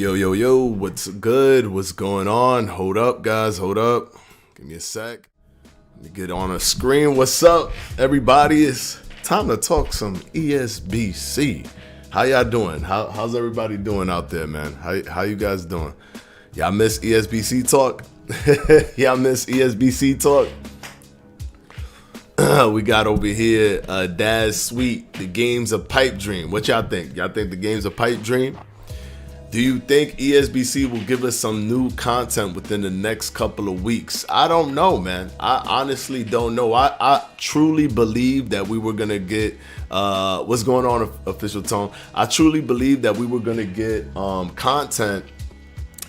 Yo, yo, yo, what's good? What's going on? Hold up, guys, hold up. Give me a sec. Let me get on a screen. What's up, everybody? It's time to talk some ESBC. How y'all doing? How's everybody doing out there, man? How you guys doing? Y'all miss ESBC talk? Y'all miss ESBC talk? We got over here Daz Sweet, the game's a pipe dream. What y'all think? Y'all think the game's a pipe dream? Do you think ESBC will give us some new content within the next couple of weeks? I don't know, man. I honestly don't know. I truly believe that we were going to get, what's going on, Official Tone? I truly believe that we were going to get content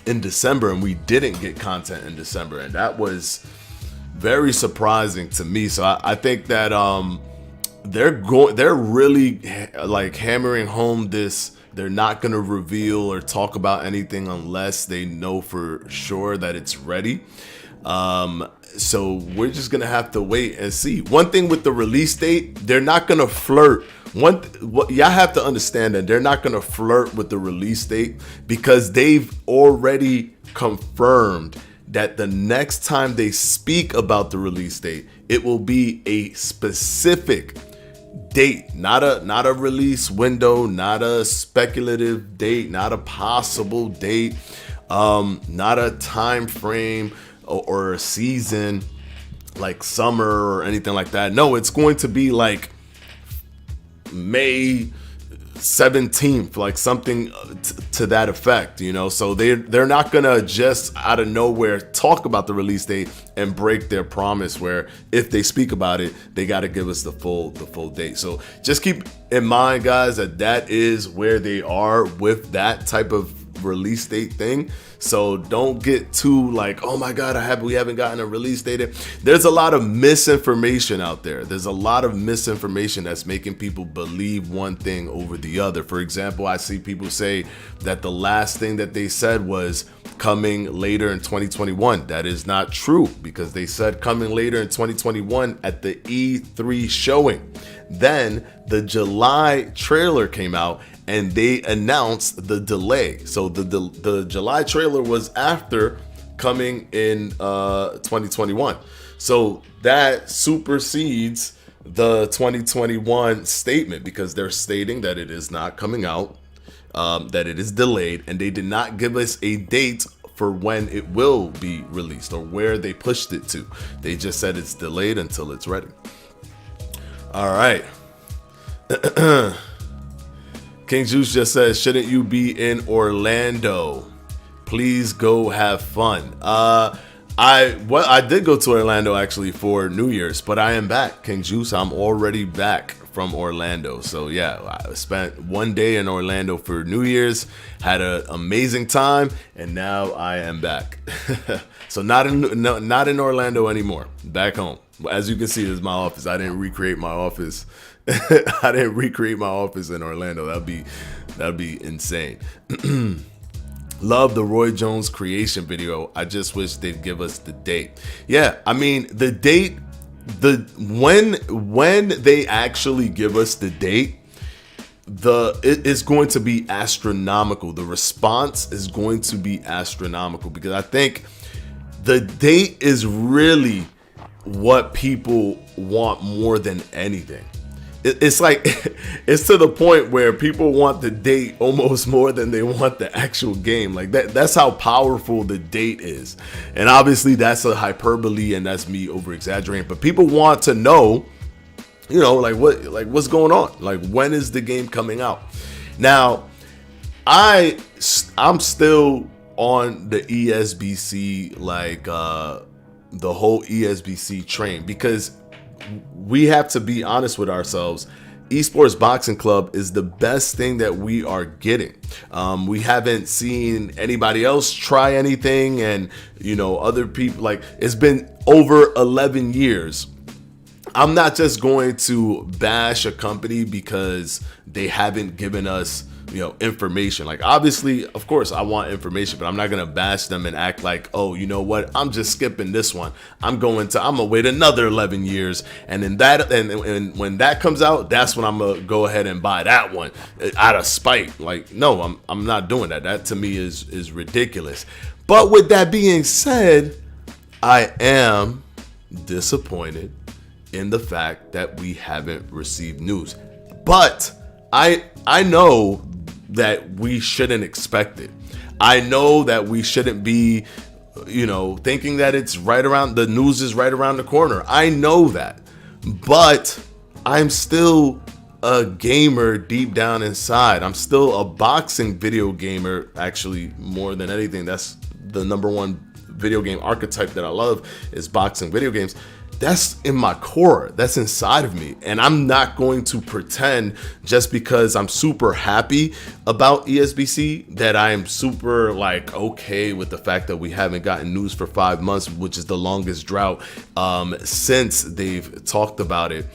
in December, and we didn't get content in December. And that was very surprising to me. So I think that they're really like hammering home this. They're not going to reveal or talk about anything unless they know for sure that it's ready. So we're just going to have to wait and see. One thing with the release date, they're not going to flirt. Y'all have to understand that they're not going to flirt with the release date because they've already confirmed that the next time they speak about the release date, it will be a specific date, not a release window, not a speculative date, not a possible date, not a time frame or a season like summer or anything like that. No, it's going to be like May 17th, like something to that effect, you know. So they're not gonna just out of nowhere talk about the release date and break their promise where if they speak about it, they got to give us the full date. So just keep in mind, guys, that is where they are with that type of release date thing. So don't get too like, oh my god, we haven't gotten a release date. There's a lot of misinformation out there. There's a lot of misinformation that's making people believe one thing over the other. For example, I see people say that the last thing that they said was coming later in 2021. That is not true because they said coming later in 2021 at the E3 showing. Then the July trailer came out and they announced the delay. So the July trailer was after coming in 2021. So that supersedes the 2021 statement because they're stating that it is not coming out, that it is delayed, and they did not give us a date for when it will be released or where they pushed it to. They just said it's delayed until it's ready. All right. King Juice just says, shouldn't you be in Orlando? Please go have fun. I did go to Orlando actually for New Year's, but I am back, King Juice. I'm already back from Orlando. So yeah, I spent one day in Orlando for New Year's, had an amazing time, and now I am back. So not in Orlando anymore. Back home. As you can see, this is my office. I didn't recreate my office. I didn't recreate my office in Orlando. That'd be insane. Love the Roy Jones creation video. I just wish they'd give us the date. Yeah, I mean the date, when they actually give us the date, it is going to be astronomical. The response is going to be astronomical because I think the date is really what people want more than anything. It's like, it's to the point where people want the date almost more than they want the actual game. Like that's how powerful the date is. And obviously that's a hyperbole and that's me over exaggerating, but people want to know, you know, what's going on? Like, when is the game coming out? Now, I'm still on the ESBC, like, the whole ESBC train because we have to be honest with ourselves. Esports Boxing Club is the best thing that we are getting. We haven't seen anybody else try anything, and you know, other people, like, it's been over 11 years. I'm not just going to bash a company because they haven't given us information. Like, obviously, of course, I want information, but I'm not gonna bash them and act like, oh, you know what, I'm just skipping this one. I'm gonna wait another 11 years, and then and when that comes out, that's when I'm gonna go ahead and buy that one out of spite. Like, no, I'm not doing that. That to me is ridiculous. But with that being said, I am disappointed in the fact that we haven't received news. But I know that we shouldn't expect it. I know that we shouldn't be, thinking that the news is right around the corner. I know that. But I'm still a gamer deep down inside. I'm still a boxing video gamer, actually, more than anything. That's the number one video game archetype that I love, is boxing video games. That's in my core. That's inside of me. And I'm not going to pretend just because I'm super happy about ESBC that I'm super okay with the fact that we haven't gotten news for 5 months, which is the longest drought since they've talked about it,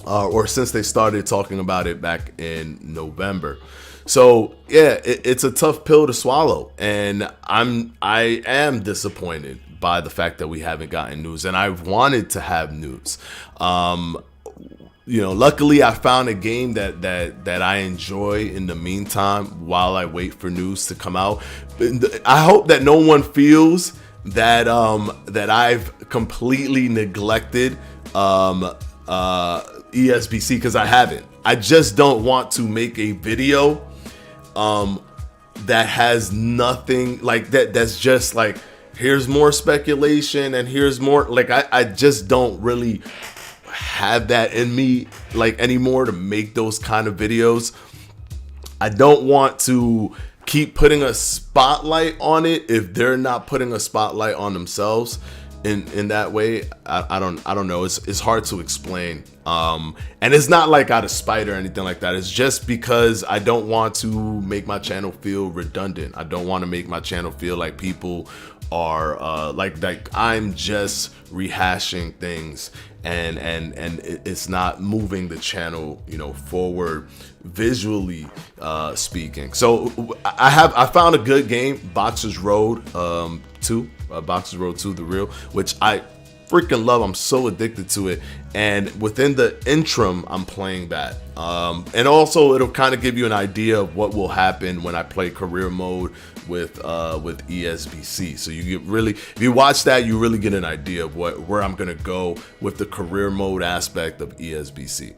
or since they started talking about it back in November. So yeah, it's a tough pill to swallow, and I am disappointed by the fact that we haven't gotten news, and I wanted to have news. Luckily I found a game that I enjoy in the meantime while I wait for news to come out. I hope that no one feels that that I've completely neglected ESBC, because I haven't. I just don't want to make a video that has nothing like that. That's just like, here's more speculation and here's more. Like, I just don't really have that in me anymore to make those kind of videos. I don't want to keep putting a spotlight on it if they're not putting a spotlight on themselves in that way. I don't know. It's hard to explain. And it's not like out of spite or anything like that. It's just because I don't want to make my channel feel redundant. I don't want to make my channel feel like people are like I'm just rehashing things and it's not moving the channel forward visually speaking. So I found a good game, Boxers Road 2, Boxers Road 2 The Real, which I freaking love. I'm so addicted to it, and within the interim I'm playing that, and also it'll kind of give you an idea of what will happen when I play career mode with ESBC. So you get really, if you watch that, you really get an idea of where I'm gonna go with the career mode aspect of ESBC.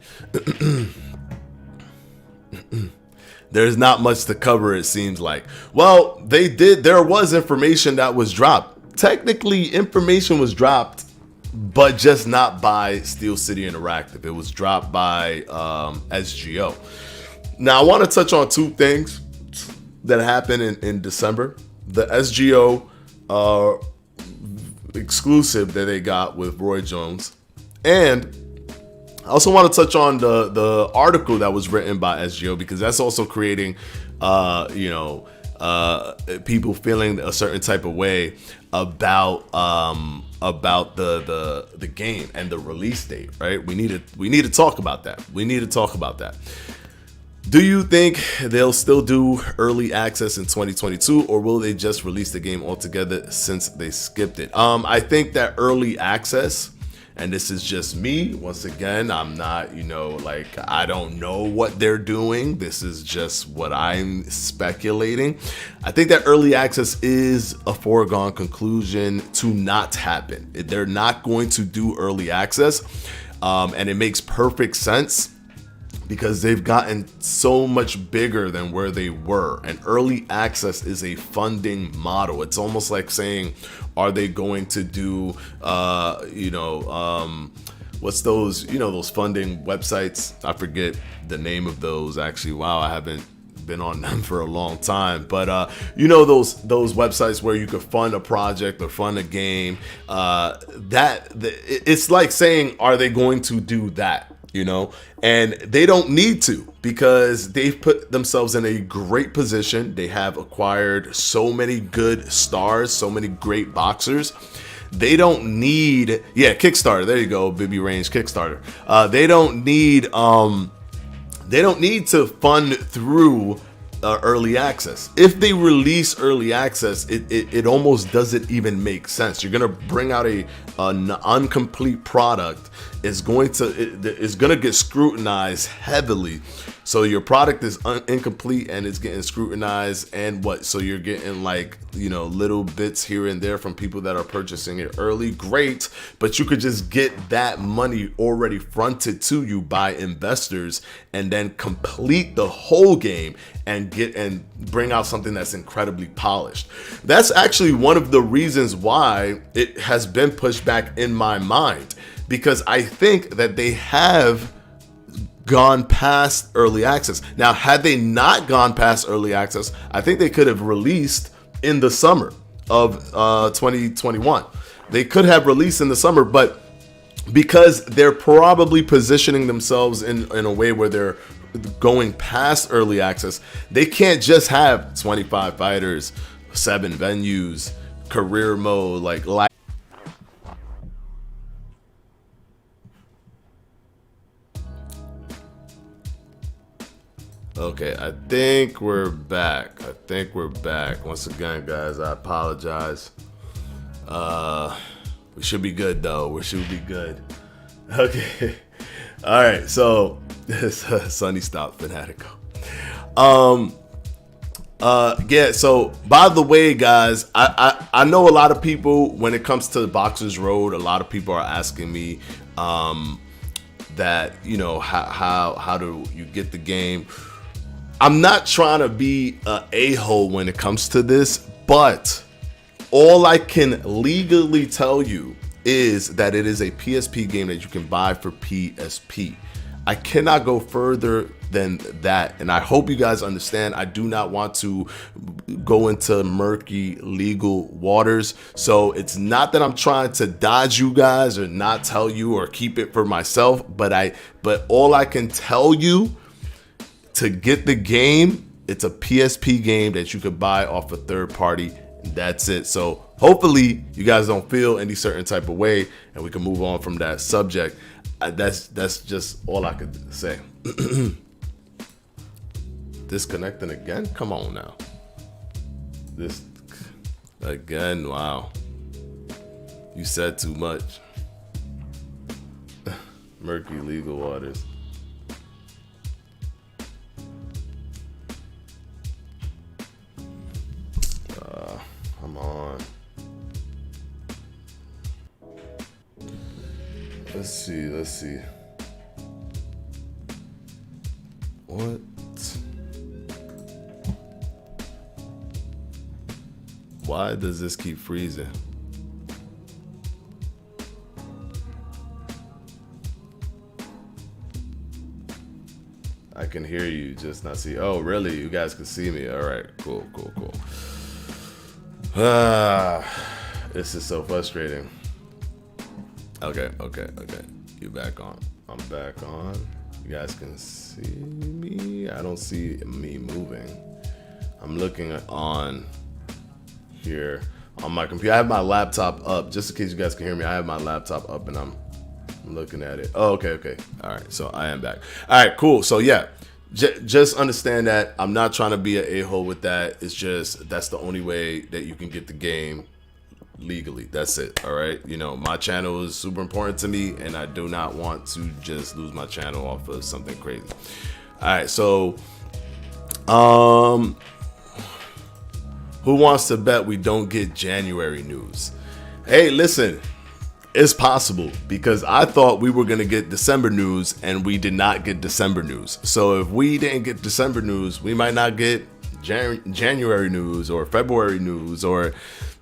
There's not much to cover, it seems like. Well, there was information that was dropped. Technically, information was dropped, but just not by Steel City Interactive. It was dropped by SGO. Now, I want to touch on two things that happened in December. The SGO exclusive that they got with Roy Jones, and I also want to touch on the article that was written by SGO, because that's also creating people feeling a certain type of way about the game and the release date, right? We need to talk about that. Do you think they'll still do early access in 2022, or will they just release the game altogether since they skipped it? I think that early access, and this is just me, once again, I'm not, I don't know what they're doing. This is just what I'm speculating. I think that early access is a foregone conclusion to not happen. They're not going to do early access, and it makes perfect sense, because they've gotten so much bigger than where they were. And early access is a funding model. It's almost like saying, are they going to do, what's those, those funding websites? I forget the name of those, actually. Wow, I haven't been on them for a long time. But, those websites where you could fund a project or fund a game, it's like saying, are they going to do that? And they don't need to, because they've put themselves in a great position. They have acquired so many good stars, so many great boxers. They don't need, Kickstarter. There you go, Bibby Range Kickstarter. They don't need to fund through early access. If they release early access, it almost doesn't even make sense. You're gonna bring out an incomplete product. It's gonna get scrutinized heavily. So your product is incomplete and it's getting scrutinized, and so you're getting like, little bits here and there from people that are purchasing it early. Great, but you could just get that money already fronted to you by investors and then complete the whole game and bring out something that's incredibly polished. That's actually one of the reasons why it has been pushed back in my mind, because I think that they have gone past early access. Now, had they not gone past early access, I think they could have released in the summer of 2021. They could have released in the summer, but because they're probably positioning themselves in a way where they're going past early access, they can't just have 25 fighters, 7 venues, career mode, like Okay, I think we're back. Once again, guys, I apologize. We should be good, though. We should be good. Okay. All right, so Sunny stop, Fanatico. Yeah, so by the way, guys, I know a lot of people, when it comes to Boxers Road, a lot of people are asking me that, how do you get the game? I'm not trying to be an a-hole when it comes to this, but all I can legally tell you is that it is a PSP game that you can buy for PSP. I cannot go further than that, and I hope you guys understand. I do not want to go into murky legal waters, so it's not that I'm trying to dodge you guys or not tell you or keep it for myself, but all I can tell you, to get the game, it's a PSP game that you could buy off a third party. That's it. So hopefully you guys don't feel any certain type of way, and we can move on from that subject. That's just all I could say. Disconnecting again? Come on now. This again? Wow. You said too much. Murky legal waters. Come on. Let's see. What? Why does this keep freezing? I can hear you, just not see. Oh, really? You guys can see me. All right, cool. This is so frustrating. Okay. You back on. I'm back on. You guys can see me. I don't see me moving. I'm looking on here on my computer. I have my laptop up, just in case you guys can hear me. I have my laptop up and I'm looking at it. Oh, okay. All right, so I am back. All right, cool. So yeah, just understand that I'm not trying to be an a-hole with that. It's just that's the only way that you can get the game legally. That's it. All right. My channel is super important to me, and I do not want to just lose my channel off of something crazy. All right. So, who wants to bet we don't get January news? Hey, listen. It's possible, because I thought we were going to get December news and we did not get December news. So if we didn't get December news, we might not get January news or February news, or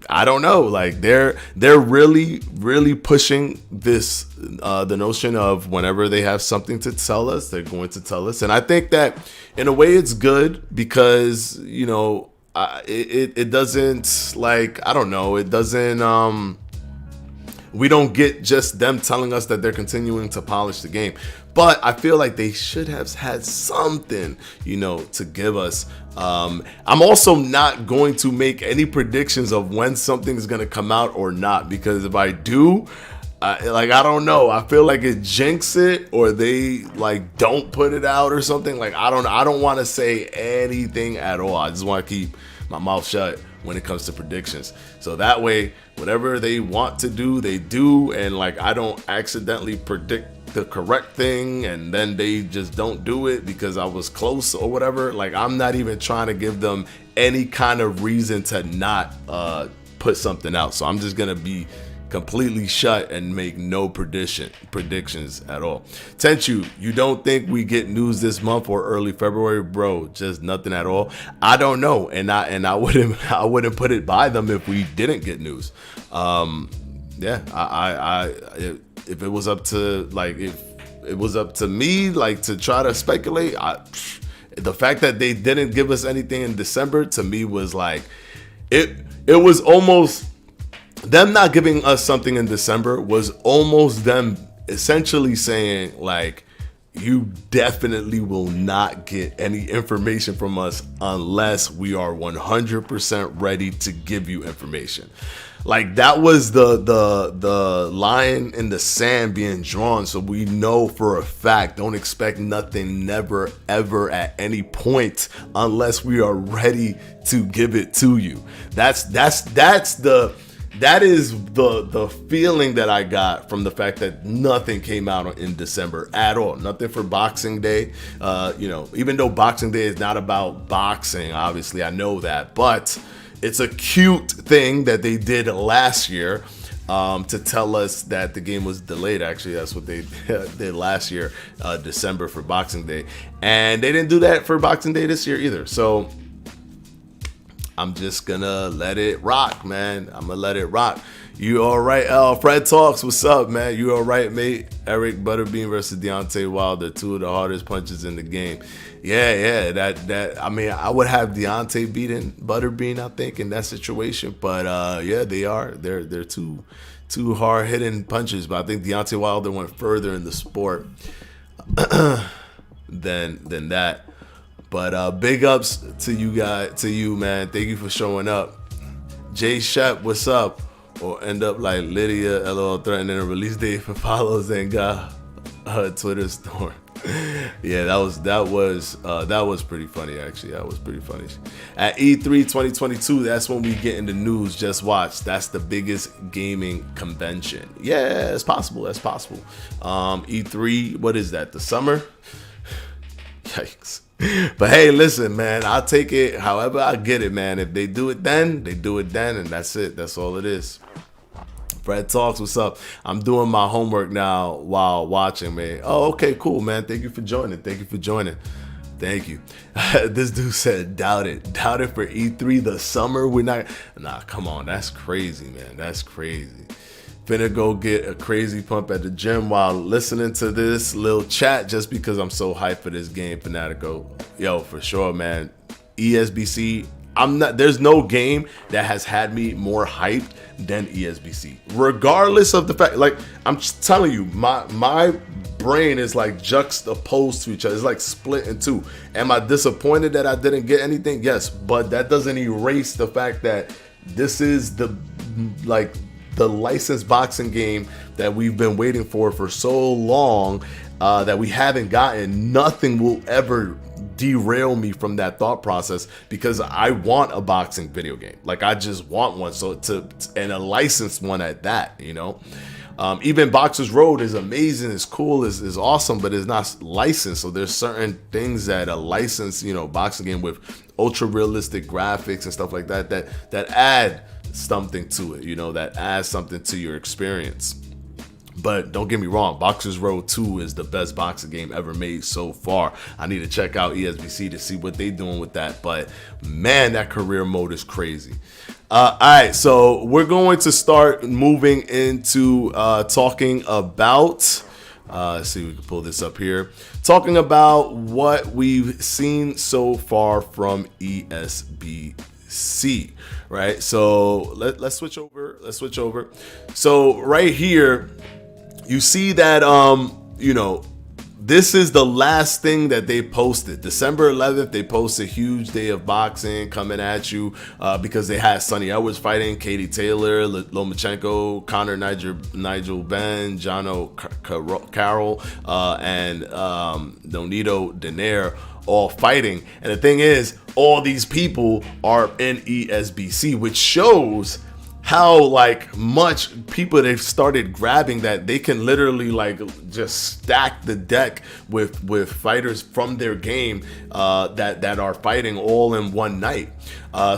I don't know. Like they're really pushing this the notion of whenever they have something to tell us, they're going to tell us. And I think that in a way it's good, because it doesn't, like, I don't know, it doesn't we don't get just them telling us that they're continuing to polish the game. But I feel like they should have had something, to give us. I'm also not going to make any predictions of when something's going to come out or not, because if I do, I don't know. I feel like it jinx it, or they like don't put it out or something. Like I don't want to say anything at all. I just want to keep my mouth shut when it comes to predictions. So that way, whatever they want to do, they do, and like I don't accidentally predict the correct thing and then they just don't do it because I was close or whatever. Like I'm not even trying to give them any kind of reason to not put something out. So I'm just gonna be completely shut and make no predictions at all. Tenchu, you don't think we get news this month or early February, bro? Just nothing at all. I don't know, and I wouldn't put it by them if we didn't get news. Yeah, if it was up to if it was up to me, like to try to speculate, the fact that they didn't give us anything in December to me was like it was almost. Them not giving us something in December was almost them essentially saying, like, you definitely will not get any information from us unless we are 100% ready to give you information. Like, that was the line in the sand being drawn, so we know for a fact, don't expect nothing, never, ever, at any point, unless we are ready to give it to you. That is the feeling that I got from the fact that nothing came out in December at all. Nothing for Boxing Day. Even though Boxing Day is not about boxing, obviously, I know that. But it's a cute thing that they did last year to tell us that the game was delayed. Actually, that's what they did last year, December for Boxing Day. And they didn't do that for Boxing Day this year either. So I'm just gonna let it rock, man. I'm gonna let it rock. You all right? Fred Talks, what's up, man? You all right, mate? Eric Butterbean versus Deontay Wilder, two of the hardest punches in the game. Yeah. That. I mean, I would have Deontay beating Butterbean, I think, in that situation. But yeah, they are. They're two hard hitting punches. But I think Deontay Wilder went further in the sport than that. But big ups to you guys, to you, man. Thank you for showing up. Jay Shep, what's up? Or end up like Lydia, LOL, threatening a release date for follows and got her Twitter storm. Yeah, that was pretty funny, actually. That was pretty funny. At E3 2022, that's when we get into news. Just watch. That's the biggest gaming convention. Yeah, it's possible. That's possible. E3, what is that? The summer? Yikes. But hey, listen, man, I'll take it however I get it, man. If they do it then, they do it then, and that's it. That's all it is. Fred Talks, what's up? I'm doing my homework now while watching, man. Oh, okay, cool, man. Thank you for joining. Thank you. This dude said, doubt it for E3 the summer. We're not. Nah, come on. That's crazy, man. That's crazy. Finna go get a crazy pump at the gym while listening to this little chat just because I'm so hyped for this game, Fanatico. Yo, for sure, man. ESBC, there's no game that has had me more hyped than ESBC. Regardless of the fact, like, I'm just telling you, my brain is like juxtaposed to each other. It's like split in two. Am I disappointed that I didn't get anything? Yes, but that doesn't erase the fact that this is the licensed boxing game that we've been waiting for so long that we haven't gotten. Nothing will ever derail me from that thought process because I want a boxing video game. Like, I just want one. So and a licensed one at that, you know. Even Boxer's Road is amazing, it's cool, is awesome, but it's not licensed. So there's certain things that a licensed, boxing game with ultra realistic graphics and stuff like that add something to it, that adds something to your experience. But don't get me wrong, Boxer's Road 2 is the best boxing game ever made so far. I need to check out ESBC to see what they're doing with that. But man, that career mode is crazy. All right, so we're going to start moving into talking about, let's see if we can pull this up here. Talking about what we've seen so far from ESBC. Right, so let's switch over. So right here, you see that this is the last thing that they posted. December 11th, they posted huge day of boxing coming at you because they had Sonny Edwards fighting, Katie Taylor, Lomachenko, Conor Nigel Benn, Jono Carroll, and Donito Donaire all fighting. And the thing is, all these people are in ESBC, which shows how like much people they've started grabbing that they can literally like just stack the deck with fighters from their game that are fighting all in one night.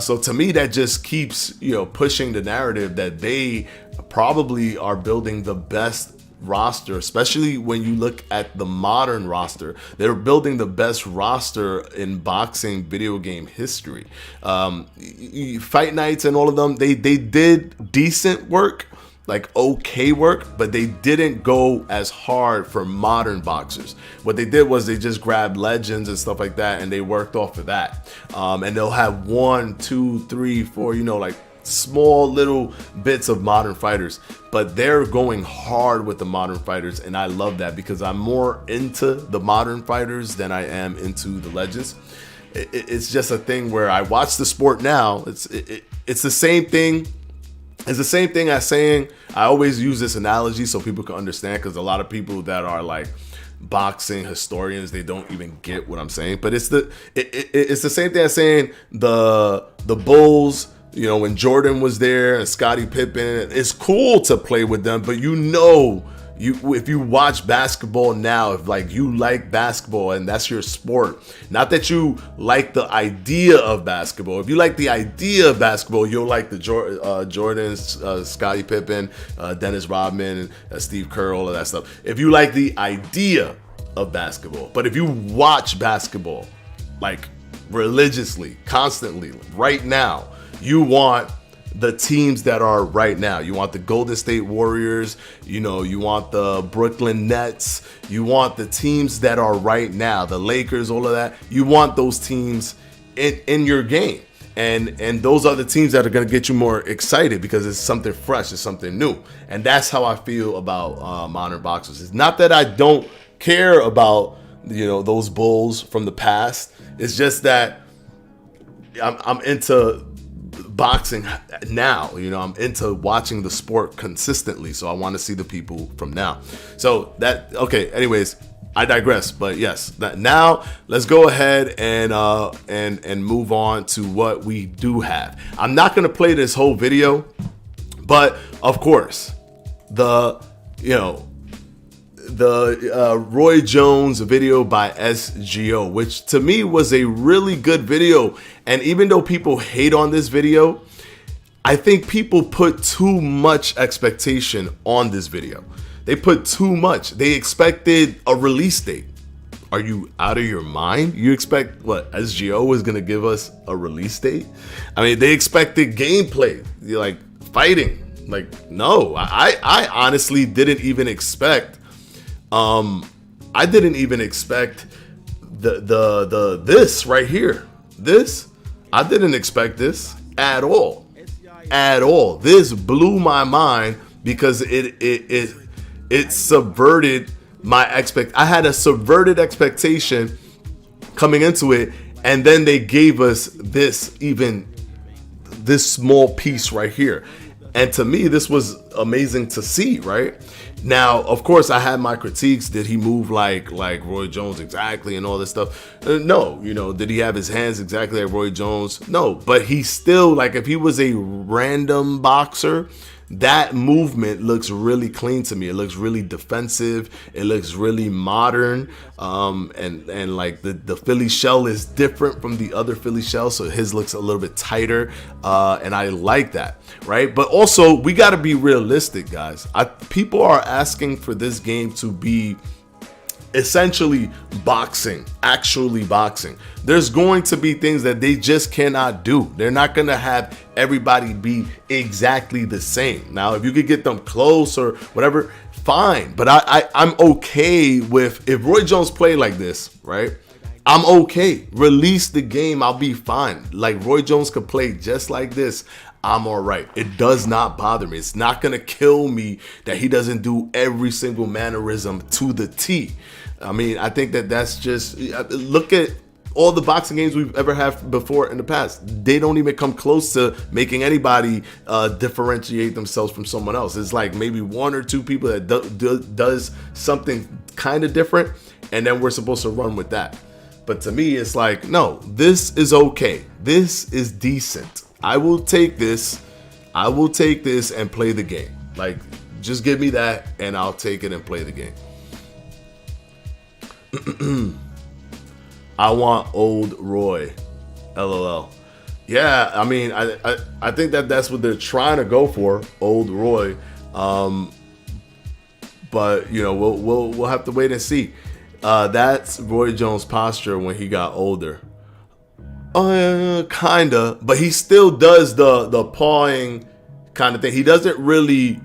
So to me, that just keeps pushing the narrative that they probably are building the best roster, especially when you look at the modern roster. They're building the best roster in boxing video game history. Fight nights and all of them, they did decent work, like okay work, but they didn't go as hard for modern boxers. What they did was they just grabbed legends and stuff like that, and they worked off of that. And they'll have 1, 2, 3, 4, like small little bits of modern fighters, but they're going hard with the modern fighters, and I love that because I'm more into the modern fighters than I am into the legends. It's just a thing where I watch the sport now. It's the same thing. It's the same thing as saying, I always use this analogy so people can understand, because a lot of people that are like boxing historians, they don't even get what I'm saying. But it's the same thing as saying the Bulls, when Jordan was there and Scottie Pippen. It's cool to play with them, but if you watch basketball now, if like you like basketball and that's your sport, not that you like the idea of basketball. If you like the idea of basketball, you'll like the Jordans, Scottie Pippen, Dennis Rodman, Steve Kerr, all of that stuff. If you like the idea of basketball, but if you watch basketball like religiously, constantly, right now, you want the teams that are right now. You want the Golden State Warriors, you want the Brooklyn Nets, you want the teams that are right now, the Lakers, all of that. You want those teams in your game. And those are the teams that are going to get you more excited because it's something fresh, it's something new. And that's how I feel about modern boxers. It's not that I don't care about those Bulls from the past. It's just that I'm into boxing now. I'm into watching the sport consistently, so I want to see the people from now. So okay, anyways, I digress. But yes, now let's go ahead and move on to what we do have. I'm not going to play this whole video, but of course the Roy Jones video by SGO, which to me was a really good video. And even though people hate on this video, I think people put too much expectation on this video. They put too much. They expected a release date. Are you out of your mind? You expect what? SGO is going to give us a release date? I mean, they expected gameplay, like fighting. Like, no, I honestly didn't even expect I didn't even expect this right here. This, I didn't expect this at all. This blew my mind because it subverted my I had a subverted expectation coming into it, and then they gave us this small piece right here. And to me, this was amazing to see, right? Now, of course, I had my critiques. Did he move like Roy Jones exactly and all this stuff? No. Did he have his hands exactly like Roy Jones? No. But he still, like, if he was a random boxer, that movement looks really clean to me. It looks really defensive. It looks really modern. And like the Philly shell is different from the other Philly shell, so his looks a little bit tighter. And I like that, right? But also, we got to be realistic, guys. People are asking for this game to be essentially boxing, actually boxing. There's going to be things that they just cannot do. They're not going to have everybody be exactly the same. Now, if you could get them close or whatever, fine. But I'm okay with, if Roy Jones played like this, right? I'm okay. Release the game. I'll be fine. Like, Roy Jones could play just like this. I'm all right. It does not bother me. It's not going to kill me that he doesn't do every single mannerism to the T. I mean, I think that's just, look at all the boxing games we've ever had before in the past. They don't even come close to making anybody differentiate themselves from someone else. It's like maybe one or two people that does something kind of different, and then we're supposed to run with that. But to me, it's like, no, this is okay. This is decent. I will take this and play the game. Like, just give me that and I'll take it and play the game. I want old Roy. LOL. Yeah, I mean, I think that's what they're trying to go for, old Roy. But you know, we'll have to wait and see. That's Roy Jones' posture when he got older. Kinda, but he still does the pawing kind of thing. He doesn't really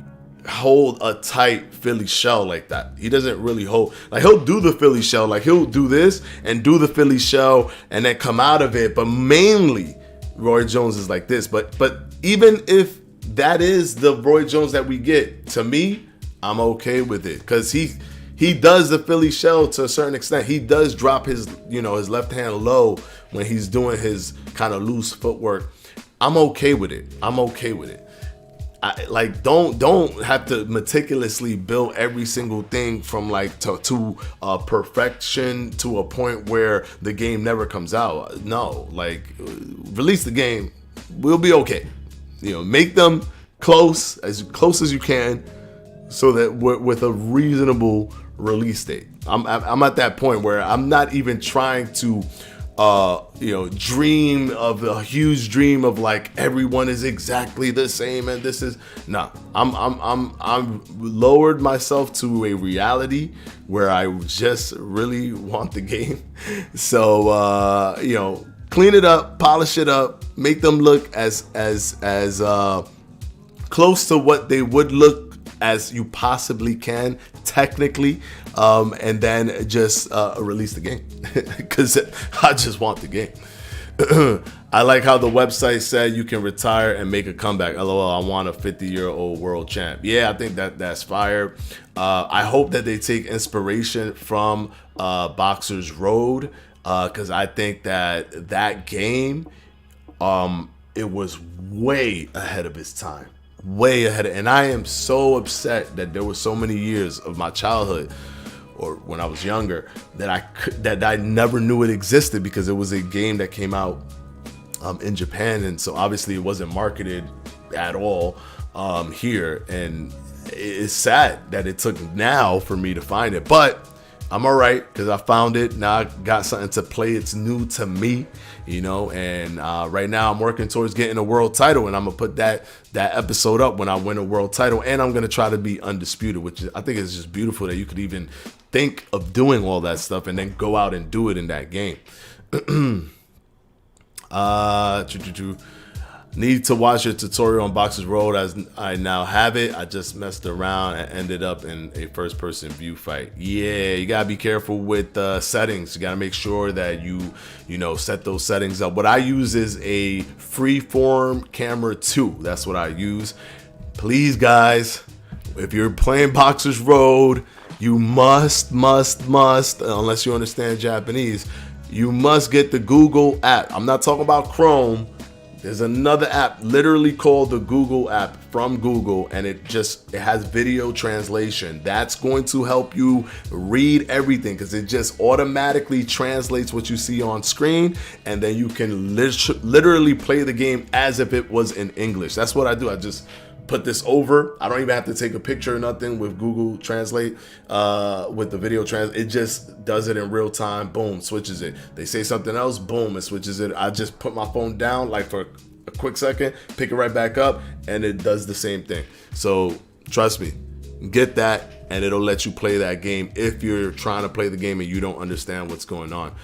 hold a tight Philly shell like that. He doesn't really hold, like, he'll do the Philly shell, like he'll do this and do the Philly shell and then come out of it. But mainly Roy Jones is like this. But even if that is the Roy Jones that we get, to me, I'm okay with it, because he does the Philly shell to a certain extent. He does drop his left hand low when he's doing his kind of loose footwork. I'm okay with it. I don't have to meticulously build every single thing from like to perfection to a point where the game never comes out. No, like, release the game. We'll be okay. You know, make them close as you can, so that with a reasonable release date. I'm at that point where I'm not even trying to dream of a huge dream of like everyone is exactly the same and this is I'm lowered myself to a reality where I just really want the game. So clean it up, polish it up, make them look as close to what they would look as you possibly can technically, and then just release the game, because I just want the game. I like how the website said you can retire and make a comeback. LOL, I want a 50-year-old world champ. Yeah, I think that's fire. I hope that they take inspiration from Boxer's Road, because I think that game, it was way ahead of its time. Way ahead and I am so upset that there were so many years of my childhood or when I was younger that I never knew it existed, because it was a game that came out in Japan, and so obviously it wasn't marketed at all here, and it's sad that it took now for me to find it, but I'm all right because I found it. Now I got something to play. It's new to me, and right now I'm working towards getting a world title, and I'm going to put that episode up when I win a world title, and I'm going to try to be undisputed, which I think is just beautiful that you could even think of doing all that stuff and then go out and do it in that game. Need to watch your tutorial on Boxer's Road, as I now have it. I just messed around and ended up in a first-person view fight. Yeah, you gotta be careful with settings. You gotta make sure that you set those settings up. What I use is a Freeform Camera 2. That's what I use. Please, guys, if you're playing Boxer's Road, you must, unless you understand Japanese, you must get the Google app. I'm not talking about Chrome. There's another app literally called the Google app from Google, and it has video translation. That's going to help you read everything, because it just automatically translates what you see on screen, and then you can literally play the game as if it was in English. That's what I do. I just put this over. I don't even have to take a picture or nothing with Google Translate, with the video translate. It just does it in real time. Boom, switches it. They say something else, boom, it switches it. I just put my phone down like for a quick second, pick it right back up, and it does the same thing. So trust me, get that, and it'll let you play that game if you're trying to play the game and you don't understand what's going on.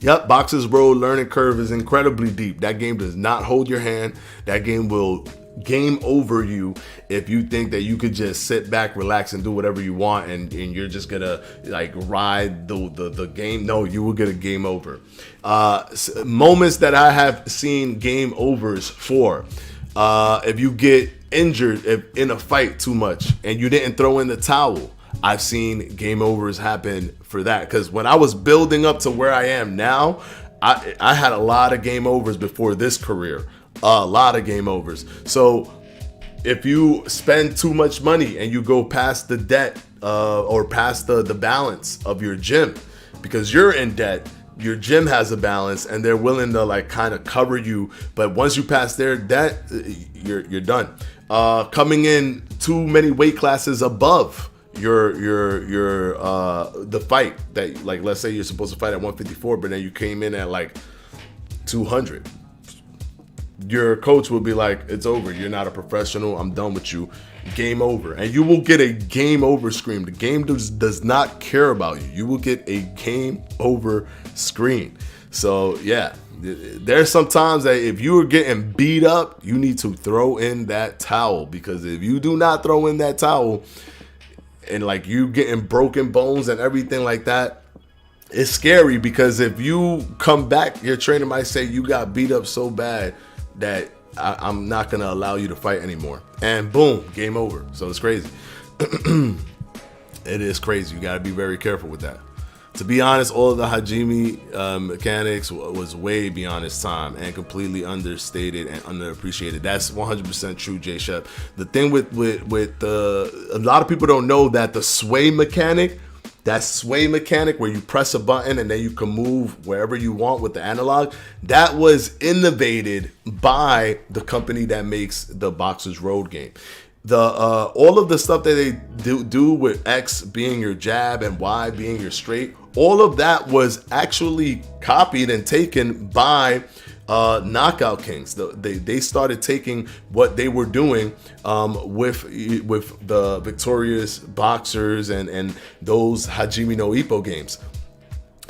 Yep, Boxer's Road learning curve is incredibly deep. That game does not hold your hand. That game will game over you if you think that you could just sit back, relax, and do whatever you want, and you're just gonna like ride the game. No, you will get a game over. Moments that I have seen game overs for, if you get injured in a fight too much and you didn't throw in the towel. I've seen game overs happen for that, because when I was building up to where I am now, I had a lot of game overs before this career. A lot of game overs. So if you spend too much money and you go past the debt or past the balance of your gym, because you're in debt, your gym has a balance and they're willing to like kind of cover you. But once you pass their debt, you're done. Coming in too many weight classes above your the fight that, like, let's say you're supposed to fight at 154, but then you came in at like 200. Your coach will be like, it's over. You're not a professional. I'm done with you. Game over. And you will get a game over screen. The game does not care about you. You will get a game over screen. So yeah, there's sometimes that if you are getting beat up, you need to throw in that towel, because if you do not throw in that towel and like you getting broken bones and everything like that, it's scary, because if you come back, your trainer might say you got beat up so bad that I'm not going to allow you to fight anymore. And boom, game over. So it's crazy. It is crazy. You got to be very careful with that. To be honest, all of the Hajime mechanics was way beyond its time and completely understated and underappreciated. That's 100% true, J Shep. The thing with a lot of people don't know that the sway mechanic, that sway mechanic where you press a button and then you can move wherever you want with the analog, that was innovated by the company that makes the Boxer's Road game. The all of the stuff that they do with X being your jab and Y being your straight, all of that was actually copied and taken by Knockout Kings. They started taking what they were doing with the Victorious Boxers and those Hajime no Ippo games.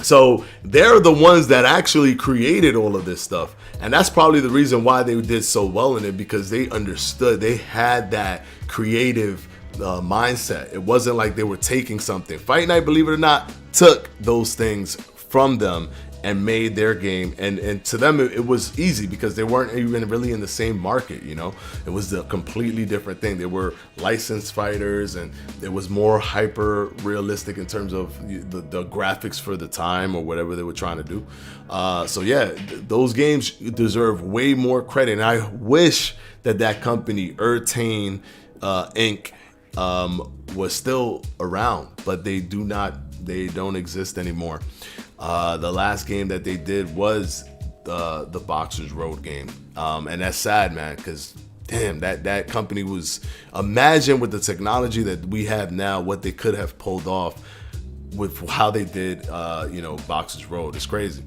So they're the ones that actually created all of this stuff. And that's probably the reason why they did so well in it, because they understood, they had that creative mindset. It wasn't like they were taking something. Fight Night, believe it or not, took those things from them and made their game, and to them it was easy because they weren't even really in the same market. You know, it was a completely different thing. They were licensed fighters, and it was more hyper realistic in terms of the graphics for the time or whatever they were trying to do. So yeah, those games deserve way more credit, and I wish that company Urtane Inc. Was still around, but they don't exist anymore. The last game that they did was the Boxer's Road game, and that's sad, man, because damn, that company was, imagine with the technology that we have now, what they could have pulled off with how they did Boxer's Road. It's crazy.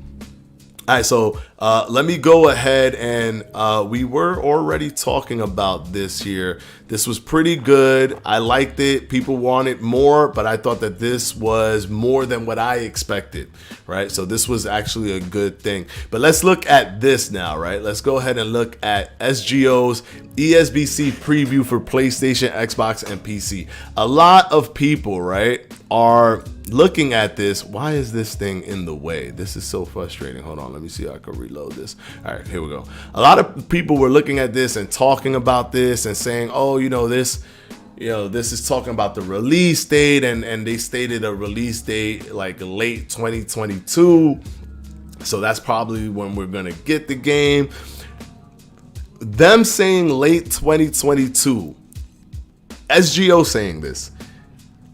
All right, so let me go ahead, and we were already talking about this here. This was pretty good. I liked it. People wanted more, but I thought that this was more than what I expected, right? So this was actually a good thing. But let's look at this now, right? Let's go ahead and look at SGO's ESBC preview for PlayStation, Xbox, and PC. A lot of people, right, are looking at this. Why is this thing in the way? This is so frustrating. Hold on, let me see if I can reload this. All right, here we go. A lot of people were looking at this and talking about this and saying, oh, this is talking about the release date, and they stated a release date like late 2022. So that's probably when we're gonna get the game. Them saying late 2022, SGO saying this,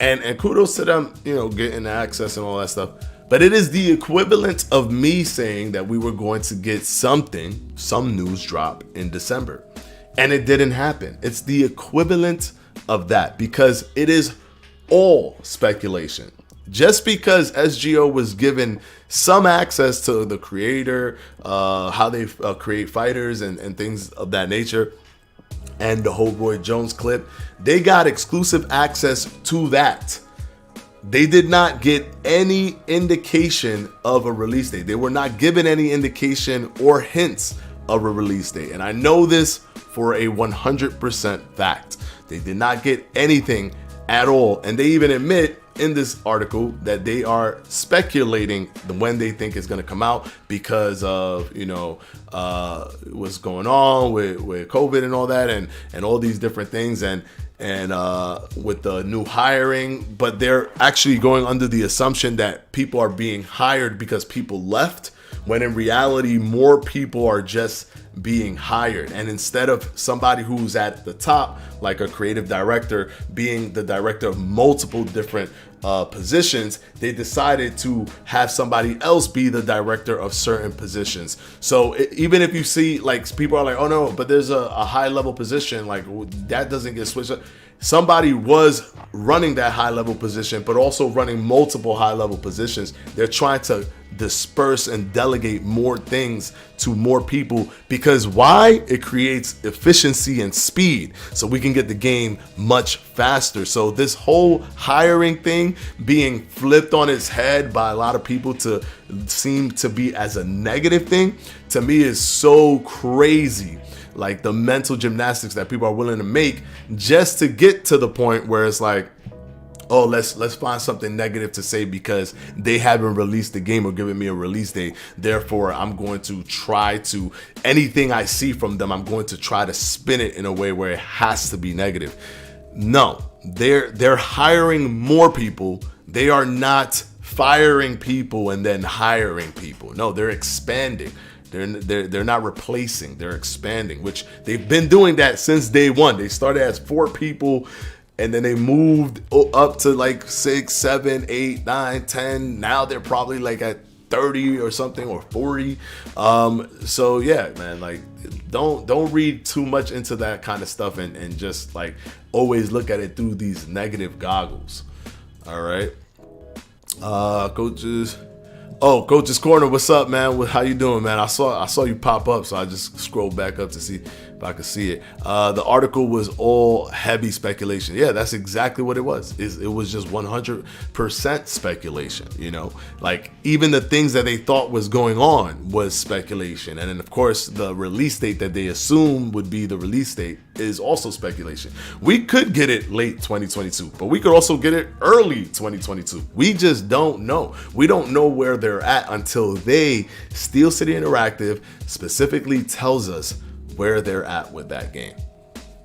and kudos to them, getting access and all that stuff. But it is the equivalent of me saying that we were going to get some news drop in December, and it didn't happen. It's the equivalent of that, because it is all speculation. Just because SGO was given some access to the creator, how they create fighters and things of that nature, and the whole Roy Jones clip, they got exclusive access to that. They did not get any indication of a release date. They were not given any indication or hints of a release date. And I know this for a 100% fact. They did not get anything at all. And they even admit in this article that they are speculating when they think it's going to come out because of, what's going on with COVID and all that, and all these different things, and with the new hiring. But they're actually going under the assumption that people are being hired because people left, when in reality more people are just being hired. And instead of somebody who's at the top, like a creative director, being the director of multiple different positions, they decided to have somebody else be the director of certain positions. So even if you see, like, people are like, oh no, but there's a high level position, like that doesn't get switched up. Somebody was running that high level position, but also running multiple high level positions. They're trying to disperse and delegate more things to more people, because why? It creates efficiency and speed, so we can get the game much faster. So this whole hiring thing being flipped on its head by a lot of people to seem to be as a negative thing, to me is so crazy. Like the mental gymnastics that people are willing to make just to get to the point where it's like, oh, let's find something negative to say because they haven't released the game or given me a release date. Therefore, I'm going to try to, anything I see from them, I'm going to try to spin it in a way where it has to be negative. No, they're hiring more people. They are not firing people and then hiring people. No, they're expanding. They're not replacing, they're expanding, which they've been doing that since day one. They started as 4 people, and then they moved up to like 6, 7, 8, 9, 10. Now they're probably like at 30 or something, or 40. So yeah, man, like don't read too much into that kind of stuff and just like always look at it through these negative goggles. All right. Coach's Corner, what's up, man? How you doing, man? I saw you pop up, so I just scrolled back up to see if I could see it. The article was all heavy speculation. Yeah, that's exactly what it was. It was just 100% speculation, Like, even the things that they thought was going on was speculation. And then, of course, the release date that they assume would be the release date is also speculation. We could get it late 2022, but we could also get it early 2022. We just don't know. We don't know where they're at until Steel City Interactive specifically tells us where they're at with that game.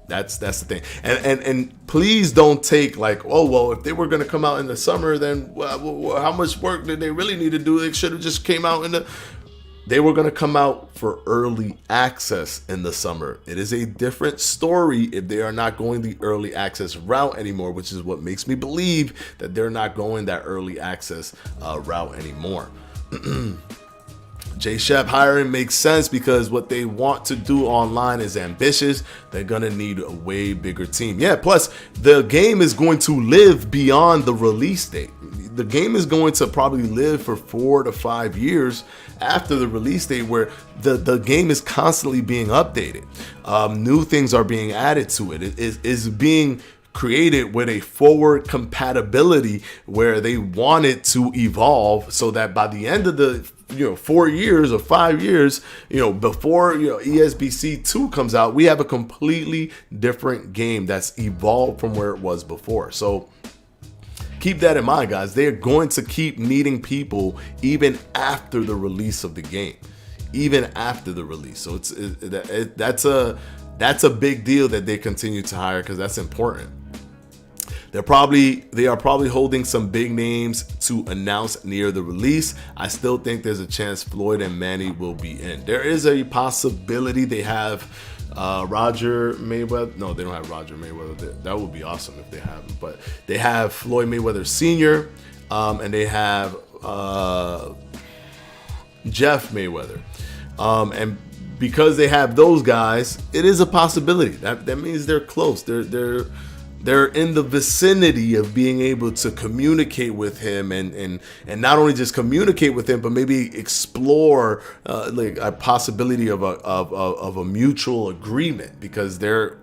That's the thing. And please don't take like, oh, well, if they were going to come out in the summer, then how much work did they really need to do? They should have just came out they were going to come out for early access in the summer. It is a different story if they are not going the early access route anymore, which is what makes me believe that they're not going that early access route anymore. J Shep hiring makes sense because what they want to do online is ambitious. They're going to need a way bigger team. Yeah, plus the game is going to live beyond the release date. The game is going to probably live for 4 to 5 years after the release date, where the game is constantly being updated. New things are being added to it. It is being created with a forward compatibility where they want it to evolve so that by the end of the 4 years or 5 years, before ESBC 2 comes out, we have a completely different game that's evolved from where it was before. So keep that in mind, guys. They're going to keep needing people even after the release of the game, even after the release. So that's a big deal that they continue to hire, because that's important. They are probably holding some big names to announce near the release. I still think there's a chance Floyd and Manny will be in. There is a possibility they have Roger Mayweather. No, they don't have Roger Mayweather. That would be awesome if they have him. But they have Floyd Mayweather Sr. And they have Jeff Mayweather. And because they have those guys, it is a possibility. That means they're close. They're in the vicinity of being able to communicate with him and not only just communicate with him, but maybe explore like a possibility of a mutual agreement, because they're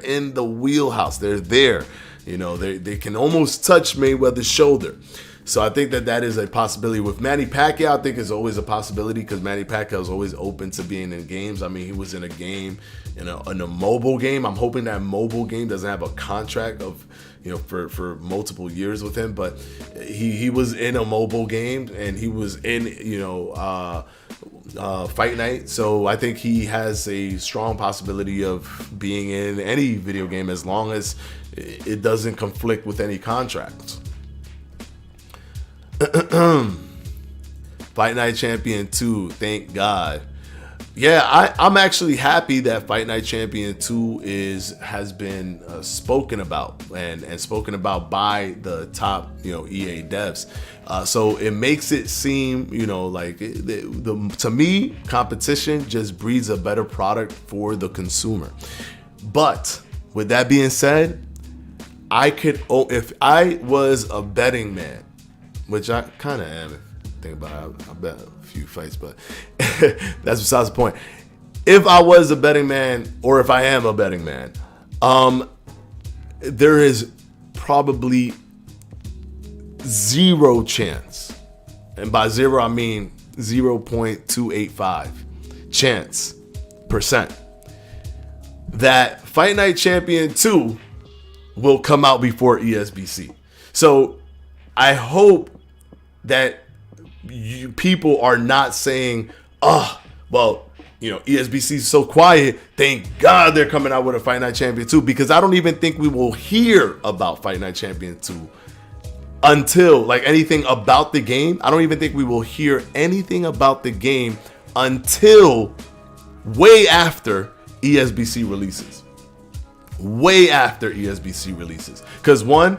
in the wheelhouse. They're there, they can almost touch Mayweather's shoulder. So I think that that is a possibility. With Manny Pacquiao, I think it's always a possibility because Manny Pacquiao is always open to being in games. I mean, he was in a game, in a mobile game. I'm hoping that mobile game doesn't have a contract of, for multiple years with him, but he was in a mobile game and he was in, Fight Night. So I think he has a strong possibility of being in any video game as long as it doesn't conflict with any contracts. Fight Night Champion 2, thank God. Yeah, I'm actually happy that Fight Night Champion 2 has been spoken about and spoken about by the top EA devs. So it makes it seem like to me, competition just breeds a better product for the consumer. But with that being said, if I was a betting man, which I kind of am, if you think about it, I bet a few fights, but that's besides the point. If I was a betting man, or if I am a betting man, there is probably zero chance, and by zero I mean 0.285 chance percent, that Fight Night Champion 2 will come out before ESBC. So I hope that people are not saying, ESBC is so quiet, thank God they're coming out with a Fight Night Champion 2, because I don't even think we will hear about Fight Night Champion 2 until, like, anything about the game. I don't even think we will hear anything about the game until way after ESBC releases. Way after ESBC releases. Because one,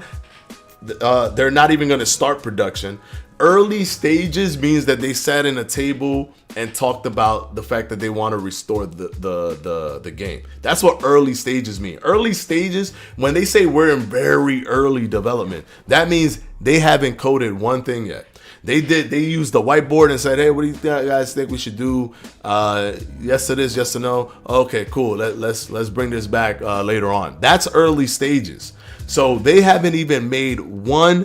they're not even going to start production. Early stages means that they sat in a table and talked about the fact that they want to restore the game. That's what early stages mean. Early stages, when they say we're in very early development, that means they haven't coded one thing yet. They used the whiteboard and said, hey, what do you guys think we should do? Yes to this, yes to no. Okay, cool. Let's bring this back later on. That's early stages. So they haven't even made one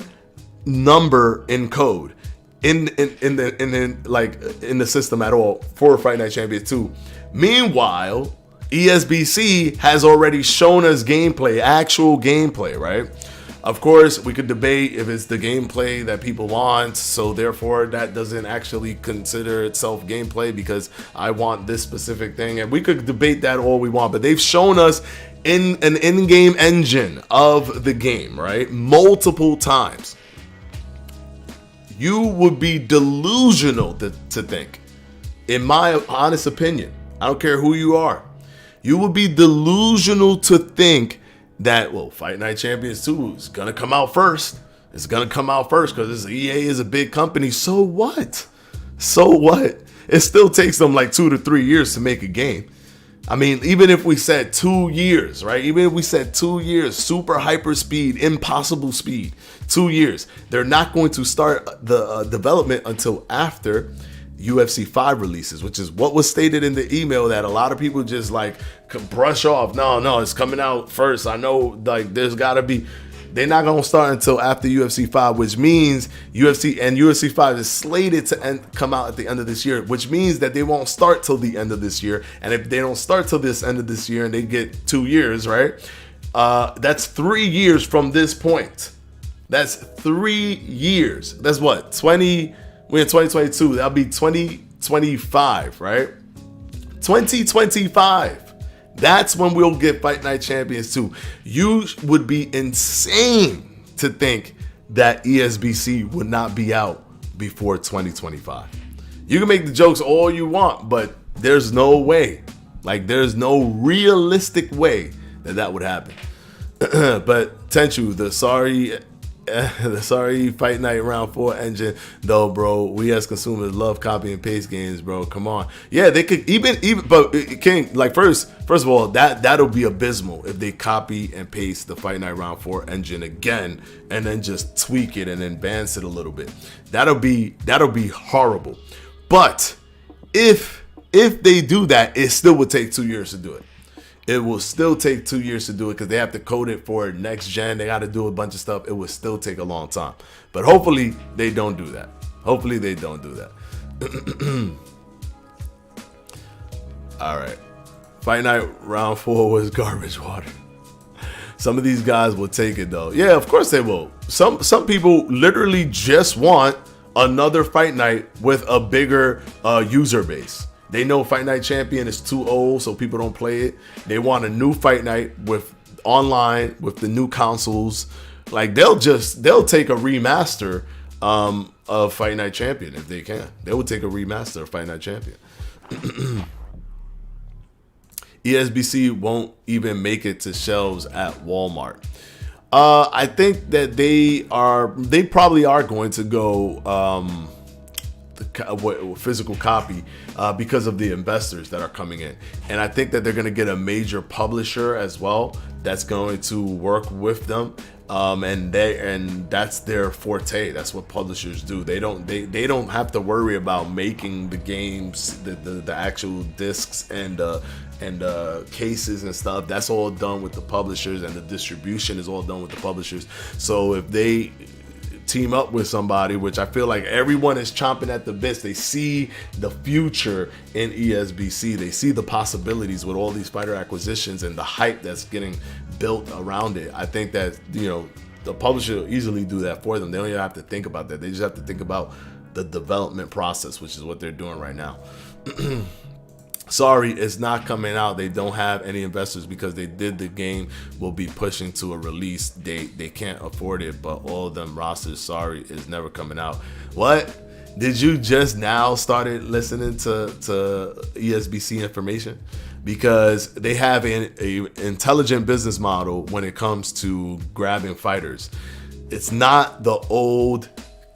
number in code in the system at all for Fight Night Champion 2. Meanwhile, ESBC has already shown us gameplay, actual gameplay, right? Of course, we could debate if it's the gameplay that people want, so therefore that doesn't actually consider itself gameplay because I want this specific thing, and we could debate that all we want, but they've shown us in an in-game engine of the game, right? Multiple times. You would be delusional to think, in my honest opinion, I don't care who you are, you would be delusional to think that, Fight Night Champions 2 is going to come out first. It's going to come out first because EA is a big company. So what? So what? It still takes them like 2 to 3 years to make a game. I mean, even if we said 2 years, right? Even if we said 2 years, super hyper speed, impossible speed, 2 years. They're not going to start the development until after UFC 5 releases, which is what was stated in the email that a lot of people just like brush off. No, it's coming out first. I know, like, there's got to be. They're not going to start until after UFC 5, which means UFC 5 is slated to come out at the end of this year, which means that they won't start till the end of this year. And if they don't start till this end of this year and they get 2 years, right? That's 3 years from this point. That's 3 years. That's what? We're in 2022. That'll be 2025, right? 2025. That's when we'll get Fight Night Champions 2. You would be insane to think that ESBC would not be out before 2025. You can make the jokes all you want, but there's no way. Like, there's no realistic way that would happen. But Tenchu, the sorry Fight Night Round 4 engine, though, bro. We as consumers love copy and paste games, bro. Come on. Yeah, they could even but King, like, first of all, that'll be abysmal if they copy and paste the Fight Night Round 4 engine again and then just tweak it and advance it a little bit. That'll be horrible. But if they do that, it still would take 2 years to do it. It will still take 2 years to do it because they have to code it for next gen. They got to do a bunch of stuff. It will still take a long time. But hopefully they don't do that. Hopefully they don't do that. All right. Fight night round 4 was garbage water. Some of these guys will take it though. Yeah, of course they will. Some people literally just want another fight night with a bigger user base. They know Fight Night Champion is too old, so people don't play it. They want a new fight night with online with the new consoles. Like they'll take a remaster of Fight Night Champion if they can. They will take a remaster of Fight Night Champion. ESBC won't even make it to shelves at Walmart. I think that they probably are going to go physical copy because of the investors that are coming in, and I think that they're going to get a major publisher as well that's going to work with them, and that's their forte. That's what publishers do. They don't have to worry about making the games, the actual discs and cases and stuff. That's all done with the publishers, and the distribution is all done with the publishers. So if they team up with somebody, which I feel like everyone is chomping at the bits, they see the future in ESBC. They see the possibilities with all these fighter acquisitions and the hype that's getting built around it. I think that, the publisher will easily do that for them. They don't even have to think about that. They just have to think about the development process, which is what they're doing right now. Sorry, it's not coming out. They don't have any investors because they did the game will be pushing to a release date. They can't afford it, but all of them rosters, sorry, is never coming out. What? Did you just now started listening to ESBC information? Because they have an intelligent business model when it comes to grabbing fighters. It's not the old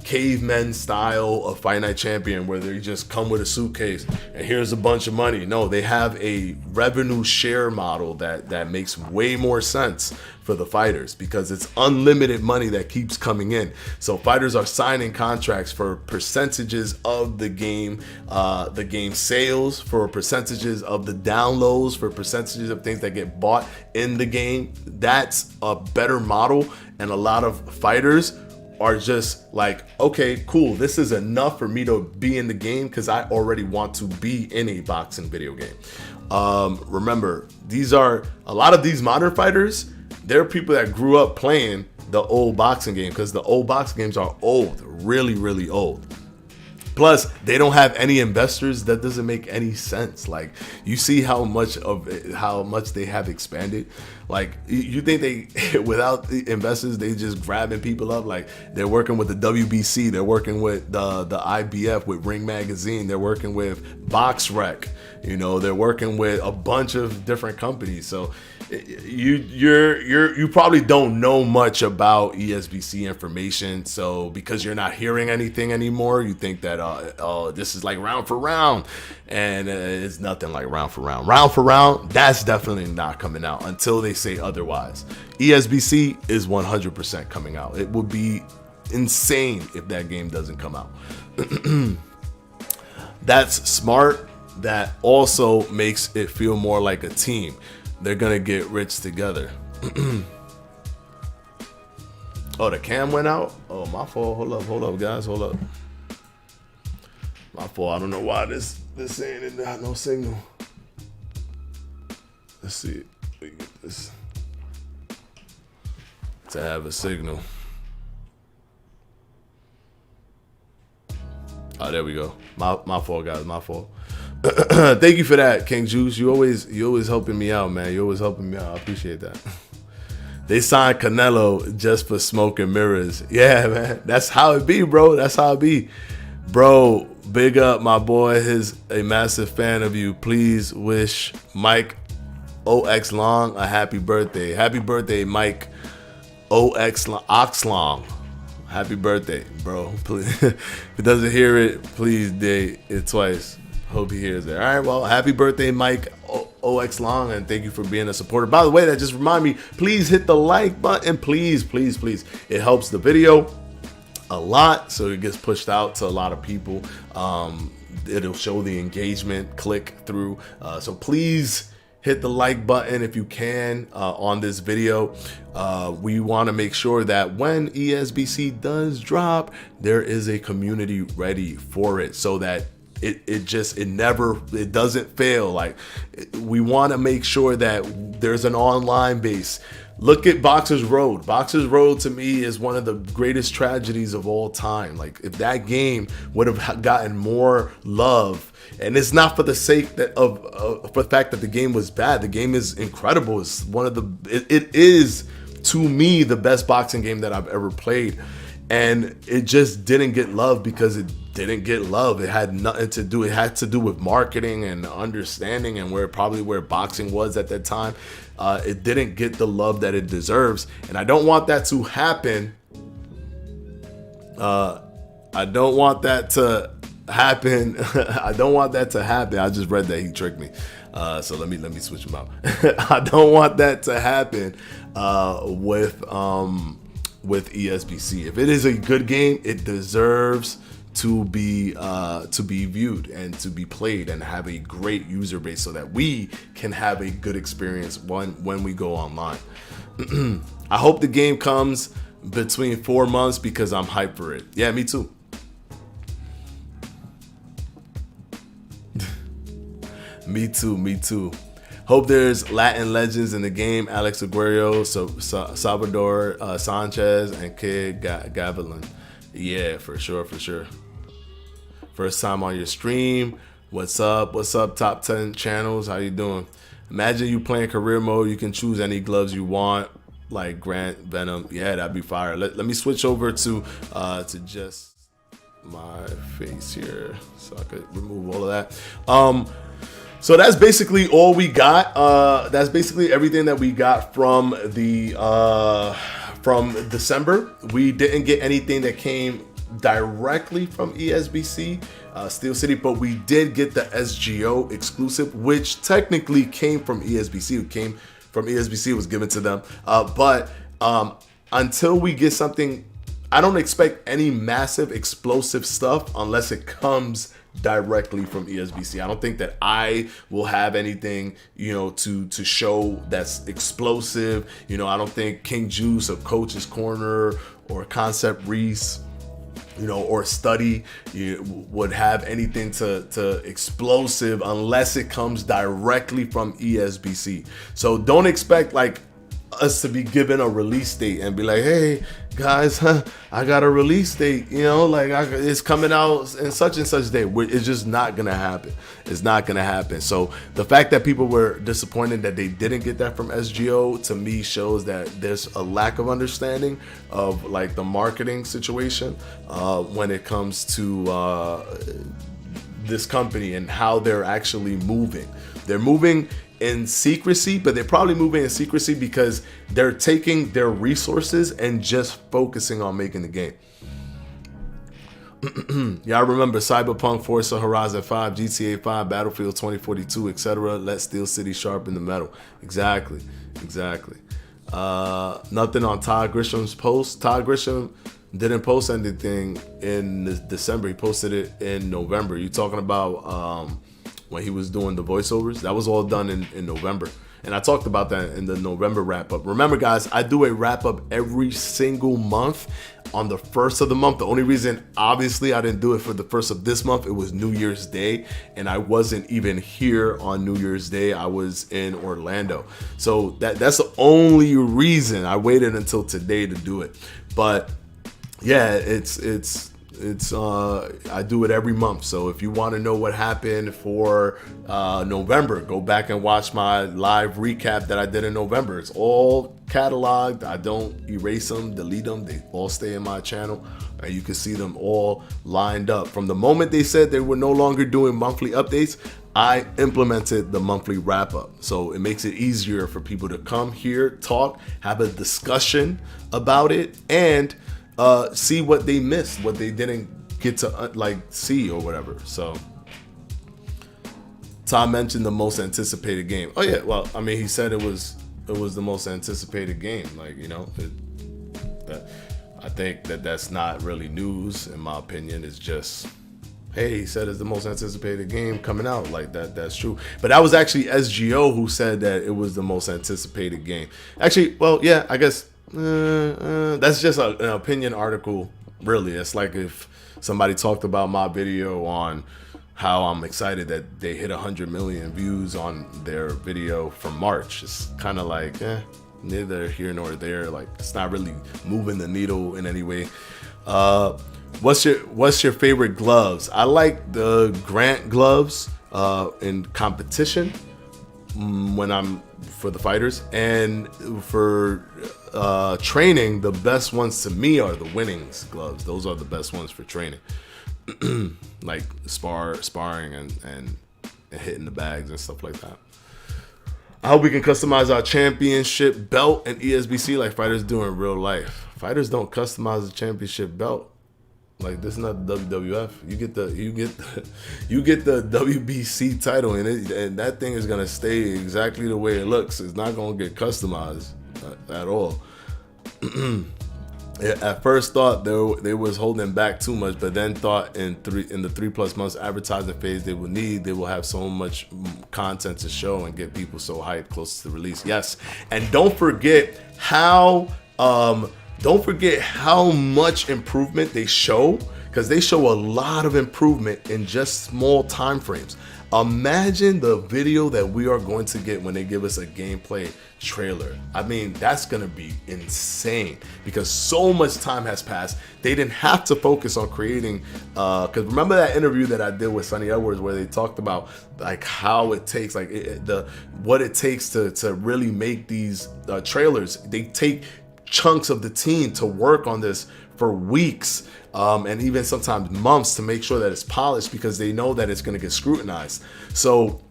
cavemen style of Fight Night Champion where they just come with a suitcase and here's a bunch of money. No, they have a revenue share model that makes way more sense for the fighters because it's unlimited money that keeps coming in. So fighters are signing contracts for percentages of the game sales, for percentages of the downloads, for percentages of things that get bought in the game. That's a better model, and a lot of fighters are just like, okay, cool, this is enough for me to be in the game because I already want to be in a boxing video game. Remember, a lot of these modern fighters, they're people that grew up playing the old boxing game because the old boxing games are old, really, really old. Plus, they don't have any investors. That doesn't make any sense. Like, you see how much they have expanded. Like, you think they, without the investors, they just grabbing people up? Like, they're working with the WBC, they're working with the IBF, with Ring Magazine, they're working with BoxRec. They're working with a bunch of different companies. So you probably don't know much about ESBC information. So because you're not hearing anything anymore, you think that this is like round for round, and it's nothing like round for round. Round for round, that's definitely not coming out until they say otherwise. ESBC is 100% coming out. It would be insane if that game doesn't come out. That's smart. That also makes it feel more like a team. They're gonna get rich together. Oh, the cam went out? Oh, my fault. Hold up, guys. Hold up. My fault. I don't know why this ain't got no signal. Let's see. We get this to have a signal. Oh, there we go. My fault, guys. My fault. Thank you for that, King Juice. You always helping me out, man. You always helping me out. I appreciate that. They signed Canelo just for smoke and mirrors. Yeah, man. That's how it be, bro. That's how it be. Bro, big up my boy. He's a massive fan of you. Please wish Mike OX Long a happy birthday. Happy birthday, Mike Oxlong. Happy birthday, bro. Please. If he doesn't hear it, please day it twice. Hope he hears it. All right, well, happy birthday, Mike OX Long, and thank you for being a supporter. By the way, that just remind me, please hit the like button. Please, please, please. It helps the video a lot, so it gets pushed out to a lot of people. It'll show the engagement click through. So please hit the like button if you can on this video. We want to make sure that when ESBC does drop, there is a community ready for it, so that it doesn't fail. Like, we want to make sure that there's an online base. Look at Boxers Road. Boxers Road to me is one of the greatest tragedies of all time. Like, if that game would have gotten more love, and it's not for the sake of the fact that the game was bad. The game is incredible. It's one of it is, to me, the best boxing game that I've ever played. And it just didn't get love because it didn't get love. It had nothing to do. It had to do with marketing and understanding and where boxing was at that time. It didn't get the love that it deserves. And I don't want that to happen. I don't want that to happen. I don't want that to happen. I just read that he tricked me. So let me switch him out. I don't want that to happen with ESBC. If it is a good game, it deserves to be viewed and to be played and have a great user base, so that we can have a good experience when we go online. I hope the game comes between 4 months because I'm hyped for it. Yeah, me too. Me too. Hope there's Latin legends in the game. Alex Aguero, Salvador Sanchez, and Kid Gavilan. Yeah, for sure. First time on your stream. What's up, top 10 channels? How you doing? Imagine you playing career mode. You can choose any gloves you want, like Grant, Venom. Yeah, that'd be fire. Let me switch over to just my face here so I could remove all of that. So that's basically all we got. That's basically everything that we got from December. We didn't get anything that came directly from ESBC, Steel City, but we did get the SGO exclusive, which technically came from ESBC. It came from ESBC, it was given to them. But until we get something, I don't expect any massive explosive stuff unless it comes directly from ESBC. I don't think that I will have anything, to show that's explosive. I don't think King Juice of Coach's Corner or Concept Reese, or Study would have anything to explosive unless it comes directly from ESBC. So don't expect like us to be given a release date and be like, hey guys, I got a release date, it's coming out in such and such day. It's just not gonna happen. It's not gonna happen. So the fact that people were disappointed that they didn't get that from SGO, to me, shows that there's a lack of understanding of like the marketing situation when it comes to this company and how they're actually moving. They're moving in secrecy, but they're probably moving in secrecy because they're taking their resources and just focusing on making the game. Y'all remember Cyberpunk, Forza Horizon 5, GTA 5, Battlefield 2042, etc. Let Steel City sharpen the metal. Exactly. Nothing on Todd Grisham's post. Todd Grisham didn't post anything in December. He posted it in November. You talking about when he was doing the voiceovers? That was all done in November. And I talked about that in the November wrap up. Remember guys, I do a wrap up every single month on the first of the month. The only reason, obviously, I didn't do it for the first of this month, it was New Year's Day, and I wasn't even here on New Year's Day. I was in Orlando. So that's the only reason I waited until today to do it. But yeah, I do it every month. So if you want to know what happened for November, go back and watch my live recap that I did in November. It's all cataloged. I don't erase them, delete them. They all stay in my channel, and you can see them all lined up. From the moment they said they were no longer doing monthly updates, I implemented the monthly wrap up. So it makes it easier for people to come here, talk, have a discussion about it, and see what they missed, what they didn't get to see or whatever. So Tom mentioned the most anticipated game. Oh yeah, well, I mean, he said it was the most anticipated game. I think that's not really news, in my opinion. It's just Hey, he said it's the most anticipated game coming out. Like that's true. But that was actually SGO who said that it was the most anticipated game. Actually, well, yeah, I guess that's just an opinion article. Really, it's like if somebody talked about my video on how I'm excited that they hit 100 million views on their video from March. It's kind of like, neither here nor there. Like, it's not really moving the needle in any way. What's your favorite gloves? I like the Grant gloves in competition when I'm for the fighters, and for training, the best ones to me are the Winnings gloves. Those are the best ones for training. Like sparring and hitting the bags and stuff like that. I hope we can customize our championship belt and ESBC like fighters do in real life. Fighters don't customize the championship belt. Like, this is not the WWF. You get the WBC title, and that thing is gonna stay exactly the way it looks. It's not gonna get customized at all. At first thought they was holding back too much, but then thought in the 3+ months advertising phase they will have so much content to show and get people so hyped close to the release. Yes, and don't forget how much improvement they show, because they show a lot of improvement in just small time frames. Imagine the video that we are going to get when they give us a gameplay trailer. I mean, that's going to be insane because so much time has passed. They didn't have to focus on creating, because remember that interview that I did with Sonny Edwards where they talked about like how it takes, like what it takes to really make these trailers. They take chunks of the team to work on this for weeks, and even sometimes months to make sure that it's polished, because they know that it's going to get scrutinized. So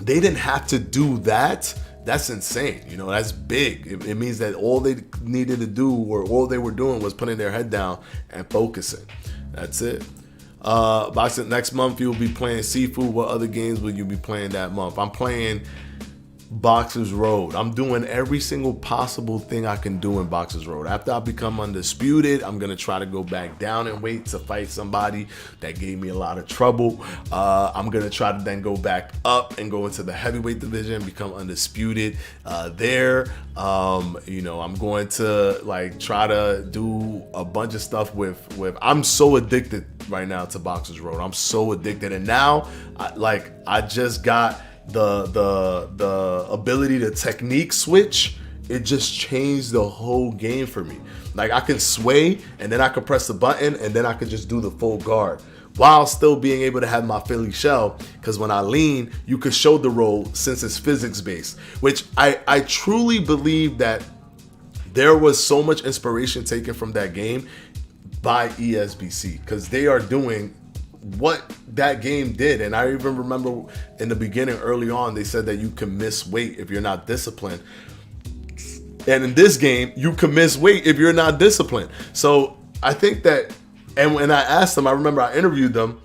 they didn't have to do that. That's insane. You know, that's big. It means that all they needed to do, or all they were doing, was putting their head down and focusing. That's it. Boxing next month you'll be playing Seafood. What other games will you be playing that month? I'm playing Boxers Road. I'm doing every single possible thing I can do in Boxers Road. After I become undisputed, I'm gonna try to go back down and weight to fight somebody that gave me a lot of trouble. I'm gonna try to then go back up and go into the heavyweight division, become undisputed there. You know, I'm going to like try to do a bunch of stuff with I'm so addicted right now to Boxers Road. I'm so addicted, and now I just got the ability to technique switch. It just changed the whole game for me. Like, I can sway, and then I can press the button, and then I can just do the full guard while still being able to have my Philly shell, because when I lean, you could show the roll since it's physics based, which I truly believe that there was so much inspiration taken from that game by ESBC, because they are doing what that game did. And I even remember in the beginning, early on, they said that you can miss weight if you're not disciplined. And in this game, you can miss weight if you're not disciplined. So I think that, and when I asked them, I remember I interviewed them,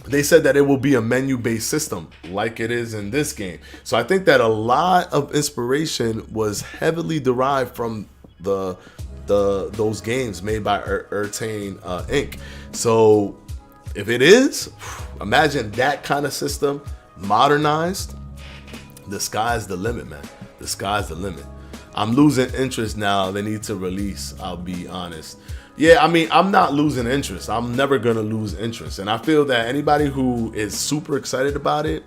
they said that it will be a menu-based system like it is in this game. So I think that a lot of inspiration was heavily derived from those games made by Urtane Inc. So if it is, imagine that kind of system modernized. The sky's the limit, man. The sky's the limit. I'm losing interest now. They need to release, I'll be honest. Yeah, I mean, I'm not losing interest. I'm never going to lose interest. And I feel that anybody who is super excited about it,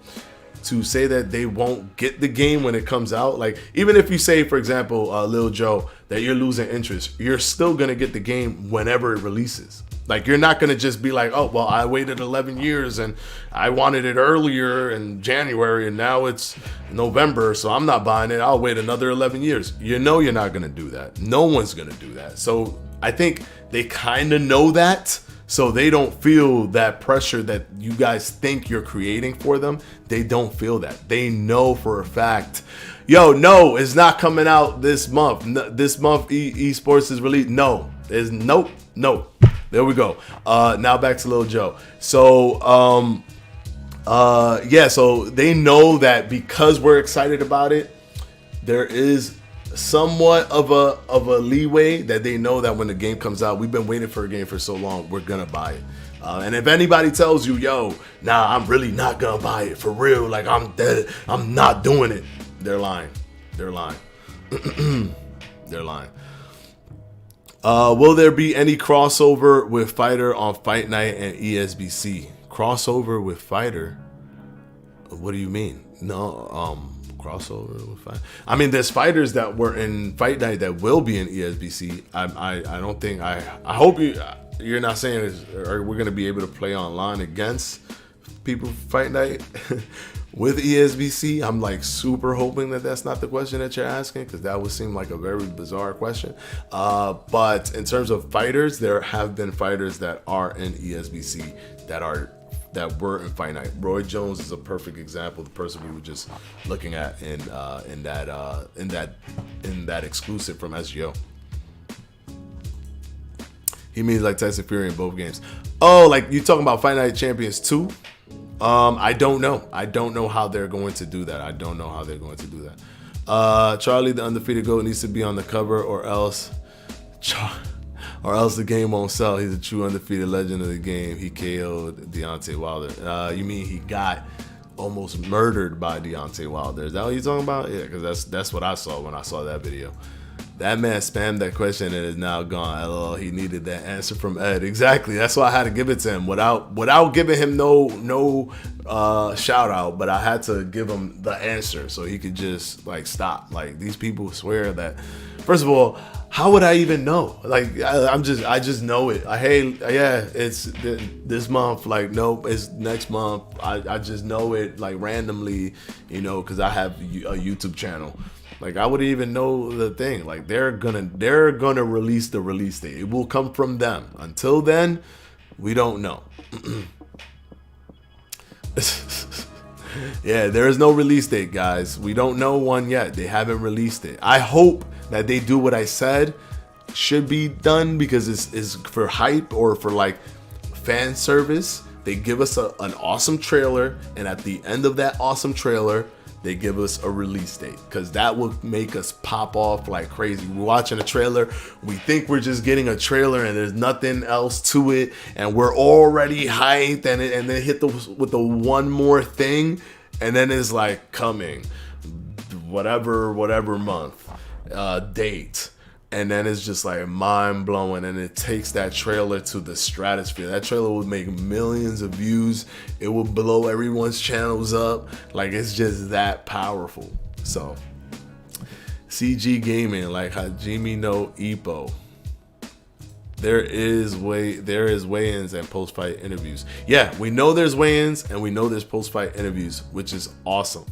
to say that they won't get the game when it comes out, like, even if you say, for example, Lil Joe, that you're losing interest, you're still going to get the game whenever it releases. Like, you're not going to just be like, oh, well, I waited 11 years and I wanted it earlier in January and now it's November, so I'm not buying it. I'll wait another 11 years. You know you're not going to do that. No one's going to do that. So I think they kind of know that, so they don't feel that pressure that you guys think you're creating for them. They don't feel that. They know for a fact, yo, no, it's not coming out this month. This month esports is released. No, there's no. There we go. Now back to Lil Joe. So, yeah, so they know that because we're excited about it, there is somewhat of a leeway that they know that when the game comes out, we've been waiting for a game for so long, we're gonna buy it. And if anybody tells you, yo, nah, I'm really not gonna buy it for real, like I'm dead, I'm not doing it, they're lying. They're lying. They're lying. Will there be any crossover with Fighter on Fight Night and ESBC? Crossover with Fighter? What do you mean? No, crossover with Fighter. I mean, there's fighters that were in Fight Night that will be in ESBC. I don't think I hope you're not saying we're gonna be able to play online against people Fight Night with ESBC. I'm like super hoping that that's not the question that you're asking, because that would seem like a very bizarre question. But in terms of fighters, there have been fighters that are in ESBC that were in Fight Night. Roy Jones is a perfect example. The person we were just looking at in that exclusive from SGO. He means like Tyson Fury in both games. Oh, like you talking about Fight Night Champions 2? I don't know. I don't know how they're going to do that. Charlie, the undefeated GOAT, needs to be on the cover, or else the game won't sell. He's a true undefeated legend of the game. He KO'd Deontay Wilder. You mean he got almost murdered by Deontay Wilder? Is that what you're talking about? Yeah, because that's what I saw when I saw that video. That man spammed that question and is now gone. LOL, he needed that answer from Ed. Exactly. That's why I had to give it to him without giving him no shout out, but I had to give him the answer so he could just like stop. Like, these people swear that. First of all, how would I even know? Like, I just know it. It's this month. Like, nope, it's next month. I just know it like randomly, because I have a YouTube channel. Like, I wouldn't even know the thing. Like, they're gonna release the release date. It will come from them. Until then, we don't know. Yeah, there is no release date, guys. We don't know one yet. They haven't released it. I hope that they do what I said should be done, because it's for hype or for like fan service. They give us an awesome trailer, and at the end of that awesome trailer, they give us a release date, because that will make us pop off like crazy. We're watching a trailer, we think we're just getting a trailer and there's nothing else to it, and we're already hyped, and then hit with the one more thing, and then it's like coming whatever month date. And then it's just like mind blowing, and it takes that trailer to the stratosphere. That trailer would make millions of views. It will blow everyone's channels up. Like, it's just that powerful. So, CG Gaming, like Hajime no Ippo. There is weigh-ins and post-fight interviews. Yeah, we know there's weigh-ins and we know there's post-fight interviews, which is awesome.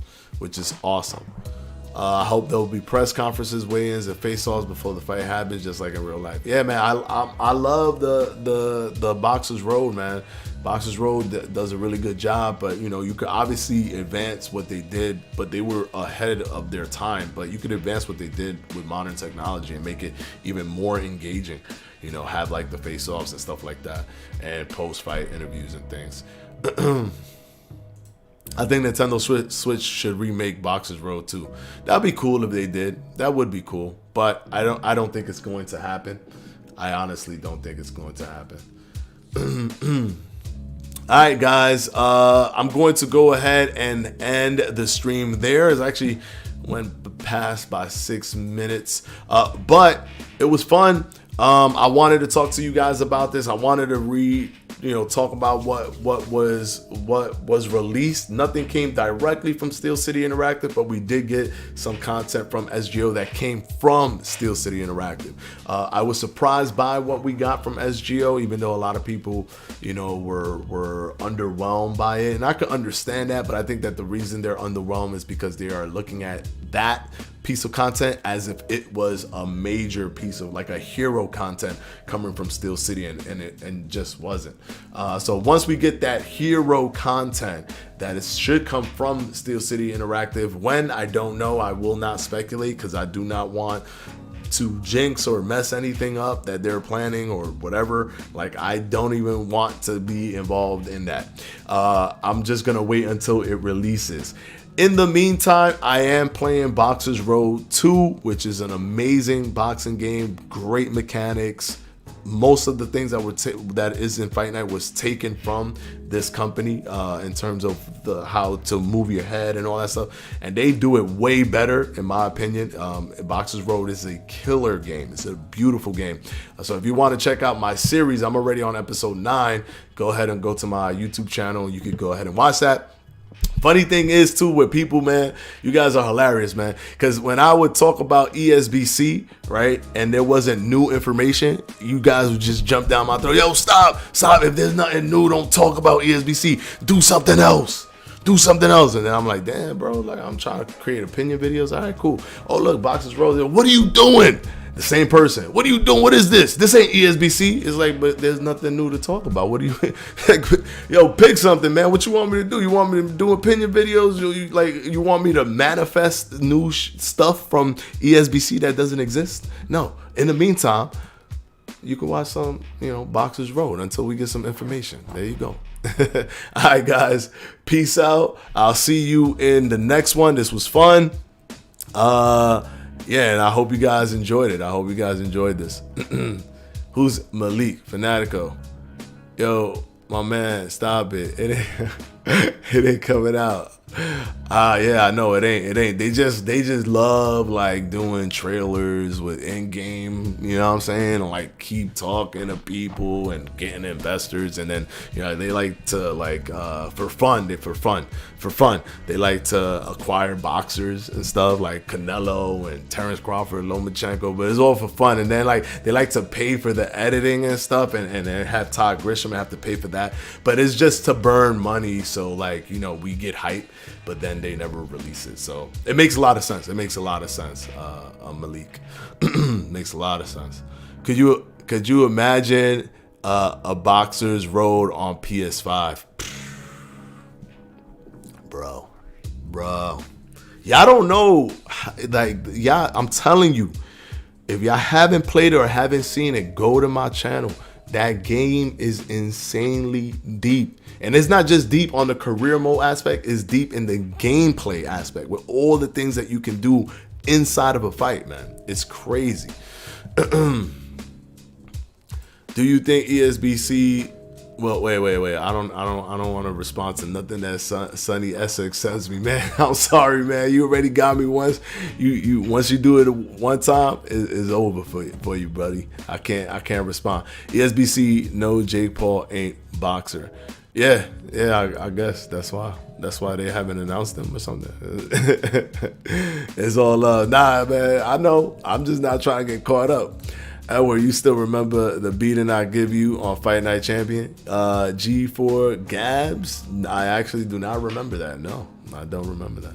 I hope there'll be press conferences, weigh-ins, and face-offs before the fight happens, just like in real life. Yeah, man, I love the Boxers Road, man. Boxers Road does a really good job, but you could obviously advance what they did, but they were ahead of their time. But you could advance what they did with modern technology and make it even more engaging. Have like the face-offs and stuff like that, and post-fight interviews and things. I think Nintendo Switch should remake Boxers Road 2. That'd be cool if they did. That would be cool, but I don't think it's going to happen. I honestly don't think it's going to happen. All right, guys. I'm going to go ahead and end the stream there. It actually went past by 6 minutes, but it was fun. I wanted to talk to you guys about this. I wanted to talk about what was released. Nothing came directly from Steel City Interactive, but we did get some content from SGO that came from Steel City Interactive. I was surprised by what we got from SGO, even though a lot of people, were underwhelmed by it, and I could understand that. But I think that the reason they're underwhelmed is because they are looking at that piece of content as if it was a major piece of like a hero content coming from Steel City, and it just wasn't. So once we get that hero content that should come from Steel City Interactive, when, I don't know, I will not speculate, because I do not want to jinx or mess anything up that they're planning or whatever. Like, I don't even want to be involved in that. I'm just gonna wait until it releases. In the meantime, I am playing Boxers Road 2, which is an amazing boxing game, great mechanics. Most of the things that is in Fight Night was taken from this company in terms of how to move your head and all that stuff, and they do it way better in my opinion. Boxers Road is a killer game. It's a beautiful game. So if you want to check out my series, I'm already on episode 9. Go ahead and go to my YouTube channel. You could go ahead and watch that. Funny thing is too with people, man, you guys are hilarious, man. Because when I would talk about ESBC, right, and there wasn't new information, you guys would just jump down my throat. Yo, stop. If there's nothing new, don't talk about ESBC. Do something else. And then I'm like, damn, bro, like I'm trying to create opinion videos. All right, cool. Oh, look, Boxers Road. What are you doing? The same person. What are you doing? What is this? This ain't ESBC. It's like, but there's nothing new to talk about. What do you, like, yo, pick something, man. What you want me to do? You want me to do opinion videos? You want me to manifest new stuff from ESBC that doesn't exist? No. In the meantime, you can watch some, Boxers Road until we get some information. There you go. All right, guys. Peace out. I'll see you in the next one. This was fun. Yeah, and I hope you guys enjoyed it. I hope you guys enjoyed this. Who's Malik? Fanatico. Yo, my man, stop it. It ain't coming out. Yeah, I know it ain't. They just love like doing trailers with in-game, you know what I'm saying? And like keep talking to people and getting investors, and then they like to like for fun, they like to acquire boxers and stuff like Canelo and Terrence Crawford, Lomachenko, but it's all for fun. And then like they like to pay for the editing and stuff, and they have Todd Grisham and have to pay for that, but it's just to burn money. So like we get hype, but then they never release it. So it makes a lot of sense. Malik. Makes a lot of sense. Could you imagine a Boxers Road on PS5? Bro. Y'all don't know, like, I'm telling you, if y'all haven't played it or haven't seen it, go to my channel. That game is insanely deep. And it's not just deep on the career mode aspect, it's deep in the gameplay aspect with all the things that you can do inside of a fight, man. It's crazy. Do you think ESBC? Well, wait. I don't want to respond to nothing that Sonny Essex sends me, man. I'm sorry, man. You already got me once. You once you do it one time, it's over for you, buddy. I can't respond. ESBC, no, Jake Paul ain't boxer. Yeah, I guess that's why they haven't announced them or something. It's all love. Nah, man, I know. I'm just not trying to get caught up. Edward, you still remember the beating I give you on Fight Night Champion? G4 Gabs? I actually do not remember that. No, I don't remember that.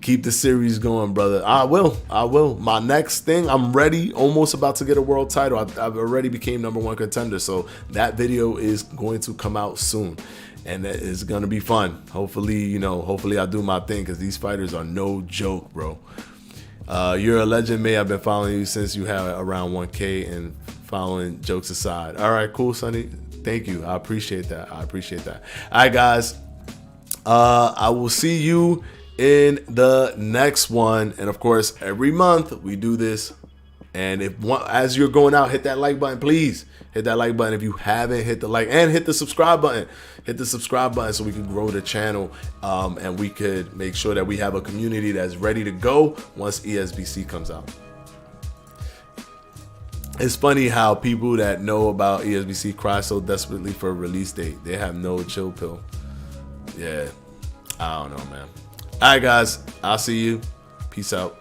Keep the series going, brother. I will. My next thing, I'm ready. Almost about to get a world title. I've already became #1 contender. So that video is going to come out soon. And it's going to be fun. Hopefully, hopefully I do my thing, because these fighters are no joke, bro. You're a legend, May. I've been following you since you had around 1K, and following jokes aside. All right, cool, Sonny. Thank you. I appreciate that. All right, guys. I will see you in the next one. And of course, every month we do this. And as you're going out, hit that like button, please. Hit that like button if you haven't hit the like, and hit the subscribe button. Hit the subscribe button so we can grow the channel, and we could make sure that we have a community that's ready to go once ESBC comes out. It's funny how people that know about ESBC cry so desperately for a release date. They have no chill pill. Yeah, I don't know, man. All right, guys, I'll see you. Peace out.